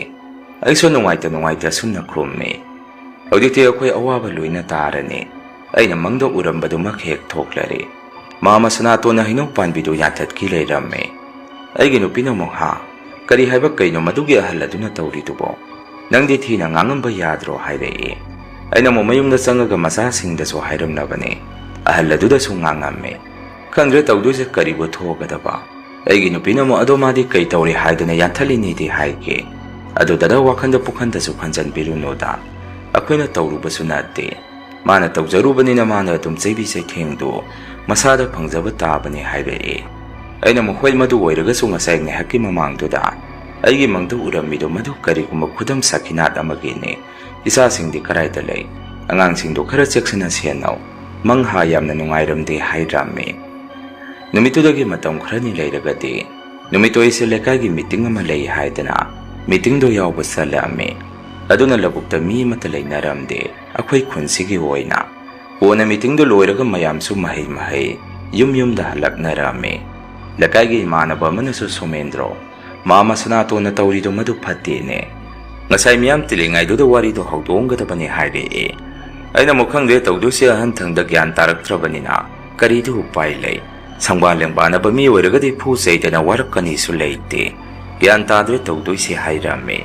ꯑꯩꯁꯨ ꯅꯨꯡꯉꯥꯏꯇ ꯑꯁꯨꯝꯅ ꯈꯨꯝꯃꯤ꯫ ꯍꯧꯖꯤꯛꯇꯤ ꯑꯩꯈꯣꯏ ꯑꯋꯥꯕ ꯂꯣꯏꯅ ꯇꯥꯔꯅꯤ꯫ ꯑꯩꯅ ꯃꯪꯗ ꯎꯔꯝꯕꯗꯨꯃꯛ ꯍꯦꯛ ꯊꯣꯛꯂꯔꯦ꯫ ꯃꯥꯃ ꯁꯅꯥꯇꯣꯟꯅ ꯍꯩꯅꯧ ꯄꯥꯟꯕꯤꯗꯨ ꯌꯥꯟꯊꯠꯈꯤ ꯂꯩꯔꯝꯃꯦ꯫ ꯑꯩꯒꯤ ꯅꯨꯄꯤꯅ ꯑꯃꯨꯛ, ꯀꯔꯤ ꯍꯥꯏꯕ ꯀꯩꯅꯣ ꯃꯗꯨꯒꯤ ꯑꯍꯜ ꯑꯗꯨꯅ ꯇꯧꯔꯤꯗꯨꯕꯣ? ꯅꯪꯗꯤ ꯊꯤꯅ ꯉꯥꯡꯉꯝꯕ ꯌꯥꯗ꯭ꯔꯣ ꯍꯥꯏꯔꯛꯏ꯫ ꯑꯩꯅ ꯑꯃꯨꯛ ꯃꯌꯨꯝꯗ ꯆꯪꯉꯒ ꯃꯆꯥꯁꯤꯡꯗꯁꯨ ꯍꯥꯏꯔꯝꯅꯕꯅꯤ, ꯑꯍꯜ ꯑꯗꯨꯗꯁꯨ ꯉꯥꯡꯉꯝꯃꯤ꯫ ꯈꯪꯗ꯭ꯔꯦ ꯇꯧꯗꯣꯏꯁꯦ ꯀꯔꯤꯕꯨ ꯊꯣꯛꯒꯗꯕ꯫ ꯑꯩꯒꯤ ꯅꯨꯄꯤꯅ ꯑꯃꯨꯛ ꯑꯗꯣ ꯃꯥꯗꯤ ꯀꯩ ꯇꯧꯔꯦ ꯍꯥꯏꯗꯨꯅ ꯌꯥꯟꯊꯠꯂꯤꯅꯤꯗꯤ ꯍꯥꯏꯒꯦ? ꯑꯗꯨꯗ ꯋꯥꯈꯟꯗ ꯄꯨꯈꯟꯗꯁꯨ ꯈꯟꯖꯟꯕꯤꯔꯨꯅꯨꯗ, ꯑꯩꯈꯣꯏꯅ ꯇꯧꯔꯨꯕꯁꯨ ꯅꯠꯇꯦ, ꯃꯥꯅ ꯇꯧꯖꯔꯨꯕꯅꯤꯅ ꯃꯥꯅ ꯑꯗꯨꯝ ꯆꯩꯕꯤ ꯆꯩꯊꯦꯡꯗꯨ ꯃꯁꯥꯗ ꯐꯪꯖꯕ ꯇꯥꯕꯅꯤ ꯍꯥꯏꯔꯛꯏ꯫ ꯑꯩꯅ ꯑꯃꯨꯛ ꯍꯣꯏ ꯃꯗꯨ ꯑꯣꯏꯔꯒꯁꯨ ꯉꯁꯥꯏ ꯉꯥꯏꯍꯥꯛꯀꯤ ꯃꯃꯥꯡꯗꯨꯗ ꯑꯩꯒꯤ ꯃꯪꯗ ꯎꯔꯝꯃꯤꯗꯨ ꯃꯗꯨ ꯀꯔꯤꯒꯨꯝꯕ ꯈꯨꯗꯝ ꯁꯈꯤꯅꯥꯠ ꯑꯃꯒꯤꯅꯤ꯫ ꯏꯆꯥꯁꯤꯡꯗꯤ ꯀꯔꯥꯏꯗ ꯂꯩ? ꯑꯉꯥꯡꯁꯤꯡꯗꯨ ꯈꯔ ꯆꯦꯛꯁꯤꯟꯅ ꯁꯦꯟꯅꯧ, ꯃꯪꯍꯥ ꯌꯥꯝꯅ ꯅꯨꯡꯉꯥꯏꯔꯝꯗꯦ ꯍꯥꯏꯔꯝꯃꯤ꯫ ꯅꯨꯃꯤꯠꯇꯨꯗꯒꯤ ꯃꯇꯝ ꯈꯔꯅꯤ ꯂꯩꯔꯒꯗꯤ ꯅꯨꯃꯤꯠꯇꯨ ꯑꯩꯁꯦ ꯂꯩꯀꯥꯏꯒꯤ ꯃꯤꯇꯤꯡ ꯑꯃ ꯂꯩ ꯍꯥꯏꯗꯅ ꯃꯤꯇꯤꯡꯗꯣ ꯌꯥꯎꯕ ꯆꯠꯂꯝꯃꯤ꯫ ꯑꯗꯨꯅ ꯂꯧꯕꯨꯛꯇ ꯃꯤ ꯑꯃꯠꯇ ꯂꯩꯅꯔꯝꯗꯦ ꯑꯩꯈꯣꯏ ꯈꯨꯟꯁꯤꯒꯤ ꯑꯣꯏꯅ꯫ ꯀꯣꯟꯅ ꯃꯤꯇꯤꯡꯗꯨ ꯂꯣꯏꯔꯒ ꯃꯌꯥꯝꯁꯨ ꯃꯍꯩ ꯌꯨꯝꯗ ꯍꯜꯂꯛꯅꯔꯝꯃꯤ꯫ ꯂꯩꯀꯥꯏꯒꯤ ꯏꯃꯥꯟꯅꯕ ꯑꯃꯅꯁꯨ, ꯁꯣꯃꯦꯟꯗ꯭ꯔꯣ, ꯃꯥꯃ ꯁꯅꯥꯇꯣꯟꯅ ꯇꯧꯔꯤꯗꯣ ꯃꯗꯨ ꯐꯠꯇꯦꯅꯦ, ꯉꯁꯥꯏ ꯃꯤꯌꯥꯝ ꯇꯤꯜꯂꯤꯉꯩꯗꯨꯗ ꯋꯥꯔꯤꯗꯣ ꯍꯧꯗꯣꯛꯑꯝꯒꯗꯕꯅꯤ ꯍꯥꯏꯔꯛꯏ꯫ ꯑꯩꯅ ꯑꯃꯨꯛ ꯈꯪꯗꯦ ꯇꯧꯗꯣꯏꯁꯦ, ꯑꯍꯟꯊꯪꯗ ꯒ꯭ꯌꯥꯟ ꯇꯥꯔꯛꯇ꯭ꯔꯕꯅꯤꯅ ꯀꯔꯤꯗꯤ ꯎꯄꯥꯏ ꯂꯩ? ꯁꯪꯕꯥꯟ ꯂꯦꯡꯕꯥꯟꯅꯕ ꯃꯤ ꯑꯣꯏꯔꯒꯗꯤ ꯐꯨ ꯆꯩꯗꯅ ꯋꯥꯔꯛꯀꯅꯤꯁꯨ ꯂꯩꯇꯦ, ꯒ꯭ꯌꯥꯟ ꯇꯥꯗ꯭ꯔꯦ ꯇꯧꯗꯣꯏꯁꯦ ꯍꯥꯏꯔꯝꯃꯤ꯫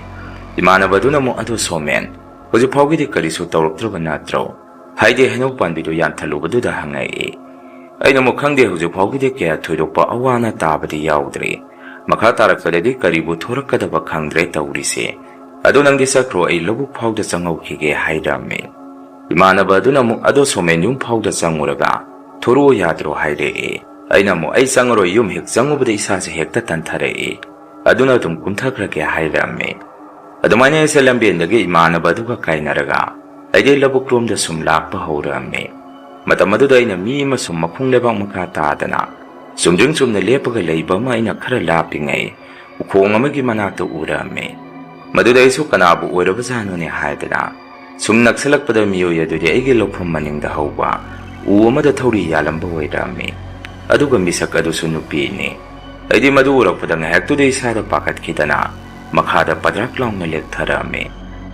ꯏꯃꯥꯟꯅꯕꯗꯨꯅ ꯑꯃꯨꯛ, ꯑꯗꯨ ꯁꯣꯃꯦꯟ, ꯍꯧꯖꯤꯛ ꯐꯥꯎꯒꯤꯗꯤ ꯀꯔꯤꯁꯨ ꯇꯧꯔꯛꯇ꯭ꯔꯕ ꯅꯠꯇ꯭ꯔꯣ? ꯍꯥꯏꯗꯤ ꯍꯩꯅꯧ ꯄꯥꯟꯕꯤꯗꯨ ꯌꯥꯟꯊꯠꯂꯨꯕꯗꯨꯗ ꯍꯪꯉꯛꯏ꯫ ꯑꯩꯅ ꯑꯃꯨꯛ ꯈꯪꯗꯦ ꯍꯧꯖꯤꯛ ꯐꯥꯎꯒꯤꯗꯤ ꯀꯌꯥ ꯊꯣꯏꯗꯣꯛꯄ ꯑꯋꯥ ꯇꯥꯕꯗꯤ ꯌꯥꯎꯗ꯭ꯔꯤ ꯃꯈꯥ ꯇꯥꯔꯛꯄꯗꯗꯤ ꯀꯔꯤꯕꯨ ꯊꯣꯔꯛꯀꯗꯕ ꯈꯪꯗ꯭ꯔꯦ ꯇꯧꯔꯤꯁꯦ ꯑꯗꯣ ꯅꯪꯗꯤ ꯆꯠꯈ꯭ꯔꯣ ꯑꯩ ꯂꯧꯕꯨꯛ ꯐꯥꯎꯗ ꯆꯪꯍꯧꯈꯤꯒꯦ ꯍꯥꯏꯔꯝꯃꯤ ꯏꯃꯥꯟꯅꯕ ꯑꯗꯨꯅ ꯑꯃꯨꯛ ꯑꯗꯣ ꯁꯣꯃꯦꯟ ꯌꯨꯝ ꯐꯥꯎꯗ ꯆꯪꯉꯨꯔꯒ ꯊꯣꯔꯛꯑꯣ ꯌꯥꯗ꯭ꯔꯣ ꯍꯥꯏꯔꯛꯑꯦ ꯑꯩꯅ ꯑꯃꯨꯛ ꯑꯩ ꯆꯪꯉꯔꯣꯏ ꯌꯨꯝ ꯍꯦꯛ ꯆꯪꯉꯨꯕꯗ ꯏꯁꯥꯁꯦ ꯍꯦꯛꯇ ꯇꯟꯊꯔꯛꯏ ꯑꯗꯨꯅ ꯑꯗꯨꯝ ꯀꯨꯝꯊꯈ꯭ꯔꯒꯦ ꯍꯥꯏꯔꯝꯃꯤ ꯑꯗꯨꯃꯥꯏꯅ ꯑꯩꯁꯦ ꯂꯝꯕꯦꯟꯗꯒꯤ ꯏꯃꯥꯟꯅꯕ ꯑꯗꯨꯒ ꯀꯥꯏꯅꯔꯒ ꯑꯩꯗꯤ ꯂꯧꯕꯨꯛꯂꯣꯝꯗ ꯁꯨꯝ ꯂꯥꯛꯄ ꯍꯧꯔꯝꯃꯤ ꯃꯇꯝ ꯑꯗꯨꯗ ꯑꯩꯅ ꯃꯤ ꯑꯃ ꯁꯨꯝ ꯃꯈꯣꯡ ꯂꯩꯕꯥꯛ ꯃꯈꯥ ꯇꯥꯗꯅ ꯆꯨꯝꯗ꯭ꯔꯤꯡ ꯆꯨꯝꯅ ꯂꯦꯞꯄꯒ ꯂꯩꯕ ꯑꯃ ꯑꯩꯅ ꯈꯔ ꯂꯥꯞꯄꯤꯉꯩ ꯎꯈꯣꯡ ꯑꯃꯒꯤ ꯃꯅꯥꯛꯇ ꯎꯔꯝꯃꯤ ꯃꯗꯨꯗ ꯑꯩꯁꯨ ꯀꯅꯥꯕꯨ ꯑꯣꯏꯔꯕꯖꯥꯠꯅꯣꯅꯦ ꯍꯥꯏꯗꯅ ꯁꯨꯝ ꯅꯛꯁꯜꯂꯛꯄꯗ ꯃꯤꯑꯣꯏ ꯑꯗꯨꯗꯤ ꯑꯩꯒꯤ ꯂꯧꯐꯝ ꯃꯅꯤꯡꯗ ꯍꯧꯕ ꯎ ꯑꯃꯗ ꯊꯧꯔꯤ ꯌꯥꯜꯂꯝꯕ ꯑꯣꯏꯔꯝꯃꯤ ꯑꯗꯨꯒ ꯃꯤꯁꯛ ꯑꯗꯨꯁꯨ ꯅꯨꯄꯤꯅꯤ ꯑꯩꯗꯤ ꯃꯗꯨ ꯎꯔꯛꯄꯗ ꯉꯥꯏꯍꯥꯛꯇꯨꯗ ꯏꯁꯥꯗ ꯄꯥꯈꯠꯈꯤꯗꯅ ꯃꯈꯥꯗ ꯄꯗ꯭ꯔꯥꯛ ꯂꯥꯎꯅ ꯂꯦꯛꯊꯔꯝꯃꯤ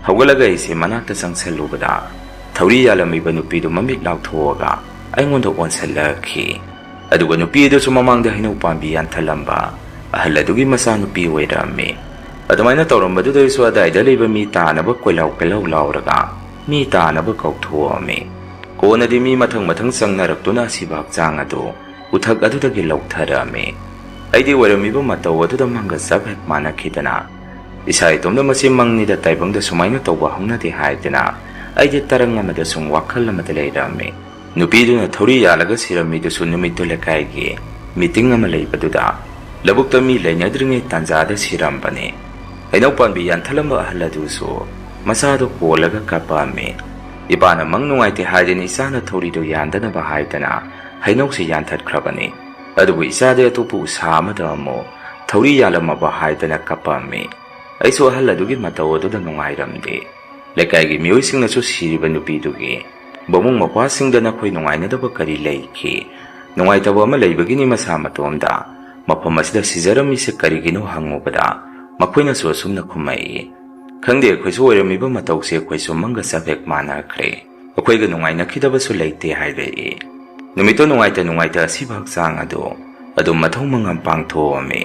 ꯍꯧꯒꯠꯂꯒ ꯑꯩꯁꯦ ꯃꯅꯥꯛꯇ ꯆꯪꯁꯜꯂꯨꯕꯗ ꯊꯧꯔꯤ ꯌꯥꯜꯂꯝꯃꯤꯕ ꯅꯨꯄꯤꯗꯨ ꯃꯃꯤꯠ ꯂꯥꯎꯊꯣꯛꯑꯒ ꯑꯩꯉꯣꯟꯗ ꯑꯣꯟꯁꯜꯂꯛꯈꯤ ꯑꯗꯨꯒ ꯅꯨꯄꯤ ꯑꯗꯨꯁꯨ ꯃꯃꯥꯡꯗ ꯍꯩꯅꯧ ꯄꯥꯝꯕꯤ ꯌꯥꯟꯊꯠꯂꯝꯕ ꯑꯍꯜ ꯑꯗꯨꯒꯤ ꯃꯆꯥꯅꯨꯄꯤ ꯑꯣꯏꯔꯝꯃꯤ ꯑꯗꯨꯃꯥꯏꯅ ꯇꯧꯔꯝꯕꯗꯨꯗꯩꯁꯨ ꯑꯗꯥꯏꯗ ꯂꯩꯕ ꯃꯤ ꯇꯥꯅꯕ ꯀꯣꯏꯂꯥꯎ ꯀꯩꯂꯥꯎ ꯂꯥꯎꯔꯒ ꯃꯤ ꯇꯥꯅꯕ ꯀꯧꯊꯣꯛꯑꯝꯃꯤ ꯀꯣꯟꯅꯗꯤ ꯃꯤ ꯃꯊꯪ ꯆꯪꯅꯔꯛꯇꯨꯅ ꯑꯁꯤꯕ ꯍꯛꯆꯥꯡ ꯑꯗꯨ ꯎꯊꯛ ꯑꯗꯨꯗꯒꯤ ꯂꯧꯊꯔꯝꯃꯤ ꯑꯩꯗꯤ ꯑꯣꯏꯔꯝꯃꯤꯕ ꯃꯇꯧ ꯑꯗꯨꯗ ꯃꯪꯒ ꯆꯞ ꯍꯦꯛ ꯃꯥꯟꯅꯈꯤꯗꯅ ꯏꯁꯥ ꯏꯇꯣꯝꯗ ꯃꯁꯤ ꯃꯪꯅꯤꯗ ꯇꯥꯏꯕꯪꯗ ꯁꯨꯃꯥꯏꯅ ꯇꯧꯕ ꯍꯧꯅꯗꯦ ꯍꯥꯏꯗꯅ ꯑꯩꯗꯤ ꯇꯔꯪ ꯑꯃꯗ ꯁꯨꯝ ꯋꯥꯈꯜ ꯑꯃꯗ ꯂꯩꯔꯝꯃꯤ ꯅꯨꯄꯤꯗꯨꯅ ꯊꯧꯔꯤ ꯌꯥꯜꯂꯒ ꯁꯤꯔꯝꯃꯤꯗꯨꯁꯨ ꯅꯨꯃꯤꯠꯇꯨ ꯂꯩꯀꯥꯏꯒꯤ ꯃꯤꯇꯤꯡ ꯑꯃ ꯂꯩꯕꯗꯨꯗ ꯂꯧꯕꯨꯛꯇ ꯃꯤ ꯂꯩꯅꯗ꯭ꯔꯤꯉꯩ ꯇꯥꯟꯖꯥꯗ ꯁꯤꯔꯝꯕꯅꯤ ꯍꯩꯅꯧ ꯄꯥꯝꯕꯤ ꯌꯥꯟꯊꯠꯂꯝꯕ ꯑꯍꯜ ꯑꯗꯨꯁꯨ ꯃꯆꯥꯗꯨ ꯀꯣꯜꯂꯒ ꯀꯞꯄꯝꯃꯤ ꯏꯄꯥꯅ ꯃꯪ ꯅꯨꯡꯉꯥꯏꯇꯦ ꯍꯥꯏꯗꯅ ꯏꯆꯥꯅ ꯊꯧꯔꯤꯗꯨ ꯌꯥꯟꯗꯅꯕ ꯍꯥꯏꯗꯅ ꯍꯩꯅꯧꯁꯤ ꯌꯥꯟꯊꯠꯈ꯭ꯔꯕꯅꯤ ꯑꯗꯨꯕꯨ ꯏꯆꯥꯗꯤ ꯑꯇꯣꯞꯄ ꯎꯁꯥ ꯑꯃꯗ ꯑꯃꯨꯛ ꯊꯧꯔꯤ ꯌꯥꯜꯂꯝꯃꯕ ꯍꯥꯏꯗꯅ ꯀꯞꯄꯝꯃꯤ ꯑꯩꯁꯨ ꯑꯍꯜ ꯑꯗꯨꯒꯤ ꯃꯇꯧ ꯑꯗꯨꯗ ꯅꯨꯡꯉꯥꯏꯔꯝꯗꯦ ꯂꯩꯀꯥꯏꯒꯤ ꯃꯤꯑꯣꯏꯁꯤꯡꯅꯁꯨ ꯁꯤꯔꯤꯕ ꯅꯨꯄꯤꯗꯨꯒꯤ ꯃꯕꯨꯡ ꯃꯧꯄ꯭ꯋꯥꯁꯤꯡꯗ ꯅꯈꯣꯏ ꯅꯨꯡꯉꯥꯏꯅꯗꯕ ꯀꯔꯤ ꯂꯩꯈꯤ ꯅꯨꯡꯉꯥꯏꯇꯕ ꯑꯃ ꯂꯩꯕꯒꯤꯅꯤ ꯃꯁꯥ ꯃꯇꯣꯝꯗ ꯃꯐꯝ ꯑꯁꯤꯗ ꯁꯤꯖꯔꯝꯃꯤꯁꯦ ꯀꯔꯤꯒꯤꯅꯣ ꯍꯪꯉꯨꯕꯗ ꯃꯈꯣꯏꯅꯁꯨ ꯑꯁꯨꯝꯅ ꯈꯨꯝꯃꯛꯏ ꯈꯪꯗꯦ ꯑꯩꯈꯣꯏꯁꯨ ꯑꯣꯏꯔꯝꯃꯤꯕ ꯃꯇꯧꯁꯦ ꯑꯩꯈꯣꯏꯁꯨ ꯃꯪꯒ ꯆꯞ ꯍꯦꯛ ꯃꯥꯟꯅꯈ꯭ꯔꯦ ꯑꯩꯈꯣꯏꯒ ꯅꯨꯡꯉꯥꯏꯅꯈꯤꯗꯕꯁꯨ ꯂꯩꯇꯦ ꯍꯥꯏꯔꯛꯏ ꯅꯨꯃꯤꯠꯇꯣ ꯅꯨꯡꯉꯥꯏꯇ ꯑꯁꯤꯕ ꯍꯛꯆꯥꯡ ꯑꯗꯨꯝ ꯃꯊꯧ ꯃꯉꯝ ꯄꯥꯡꯊꯣꯛꯑꯝꯃꯤ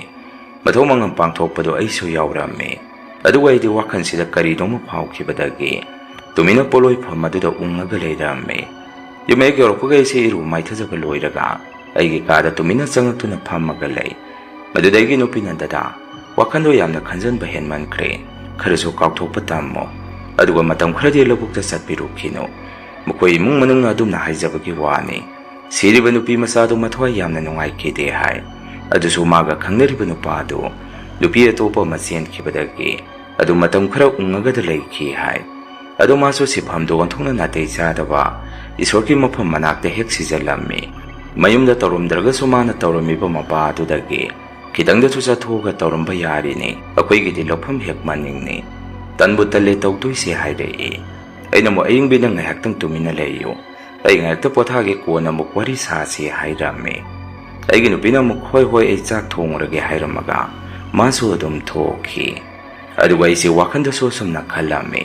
ꯃꯊꯧ ꯃꯉꯝ ꯄꯥꯡꯊꯣꯛꯄꯗꯣ ꯑꯩꯁꯨ ꯌꯥꯎꯔꯝꯃꯤ ꯑꯗꯨꯒ ꯑꯩꯗꯤ ꯋꯥꯈꯜꯁꯤꯗ ꯀꯔꯤꯅꯣꯃ ꯐꯥꯎꯈꯤꯕꯗꯒꯤ ꯇꯨꯃꯤꯟꯅ ꯄꯣꯠꯂꯣꯏꯐꯝ ꯑꯗꯨꯗ ꯎꯡꯉꯒ ꯂꯩꯔꯝꯃꯤ ꯌꯨꯝ ꯍꯦꯛ ꯌꯧꯔꯛꯄꯒ ꯑꯩꯁꯦ ꯏꯔꯨ ꯃꯥꯏꯊꯖꯕ ꯂꯣꯏꯔꯒ ꯑꯩꯒꯤ ꯀꯥꯗ ꯇꯨꯃꯤꯟꯅ ꯆꯪꯉꯛꯇꯨꯅ ꯐꯝꯃꯒ ꯂꯩ ꯃꯗꯨꯗꯒꯤ ꯅꯨꯄꯤꯅ ꯗꯗꯥ ꯋꯥꯈꯜꯗꯣ ꯌꯥꯝꯅ ꯈꯟꯖꯟꯕ ꯍꯦꯟꯃꯟꯈ꯭ꯔꯦ ꯈꯔꯁꯨ ꯀꯥꯎꯊꯣꯛꯄ ꯇꯝꯃꯣ ꯑꯗꯨꯒ ꯃꯇꯝ ꯈꯔꯗꯤ ꯂꯧꯕꯨꯛꯇ ꯆꯠꯄꯤꯔꯨꯈꯤꯅꯨ ꯃꯈꯣꯏ ꯏꯃꯨꯡ ꯃꯅꯨꯡꯅ ꯑꯗꯨꯝꯅ ꯍꯥꯏꯖꯕꯒꯤ ꯋꯥꯅꯤ ꯁꯤꯔꯤꯕ ꯅꯨꯄꯤ ꯃꯆꯥꯗꯨ ꯃꯊꯋꯥꯏ ꯌꯥꯝꯅ ꯅꯨꯡꯉꯥꯏꯈꯤꯗꯦ ꯍꯥꯏ ꯑꯗꯨꯁꯨ ꯃꯥꯒ ꯈꯪꯅꯔꯤꯕ ꯅꯨꯄꯥꯗꯨ ꯅꯨꯄꯤ ꯑꯇꯣꯞꯄ ꯑꯃ ꯆꯦꯟꯈꯤꯕꯗꯒꯤ ꯑꯗꯨ ꯃꯇꯝ ꯈꯔ ꯎꯡꯉꯒꯗ ꯂꯩꯈꯤ ꯍꯥꯏ ꯑꯗꯨ ꯃꯥꯁꯨ ꯁꯤꯐꯝꯗꯣ ꯑꯣꯟꯊꯣꯛꯅ ꯅꯥꯇꯩ ꯆꯥꯗꯕ ꯏꯁꯣꯔꯒꯤ ꯃꯐꯝ ꯃꯅꯥꯛꯇ ꯍꯦꯛ ꯁꯤꯖꯜꯂꯝꯃꯤ ꯃꯌꯨꯝꯗ ꯇꯧꯔꯝꯗ꯭ꯔꯒꯁꯨ ꯃꯥꯅ ꯇꯧꯔꯝꯃꯤꯕ ꯃꯄꯥ ꯑꯗꯨꯗꯒꯤ ꯈꯤꯇꯪꯗꯁꯨ ꯆꯠꯊꯣꯛꯑꯒ ꯇꯧꯔꯝꯕ ꯌꯥꯔꯤꯅꯤ ꯑꯩꯈꯣꯏꯒꯤꯗꯤ ꯂꯧꯐꯝ ꯍꯦꯛ ꯃꯅꯤꯡꯅꯤ ꯇꯟꯕꯨ ꯇꯜꯂꯦ ꯇꯧꯗꯣꯏꯁꯦ ꯍꯥꯏꯔꯛꯏ ꯑꯩꯅ ꯑꯃꯨꯛ ꯑꯌꯤꯡꯕꯤꯅ ꯉꯥꯏꯍꯥꯛꯇꯪ ꯇꯨꯃꯤꯟꯅ ꯂꯩꯌꯨ ꯑꯩ ꯉꯥꯏꯍꯥꯛꯇ ꯄꯣꯊꯥꯒꯦ ꯀꯣꯟꯅ ꯑꯃꯨꯛ ꯋꯥꯔꯤ ꯁꯥꯁꯤ ꯍꯥꯏꯔꯝꯃꯤ ꯑꯩꯒꯤ ꯅꯨꯄꯤꯅ ꯑꯃꯨꯛ ꯍꯣꯏ ꯑꯩ ꯆꯥꯛ ꯊꯣꯡꯉꯨꯔꯒꯦ ꯍꯥꯏꯔꯝꯃꯒ ꯃꯥꯁꯨ ꯑꯗꯨꯝ ꯊꯣꯛꯈꯤ ꯑꯗꯨꯒ ꯑꯩꯁꯦ ꯋꯥꯈꯜꯗꯁꯨ ꯑꯁꯨꯝꯅ ꯈꯜꯂꯝꯃꯤ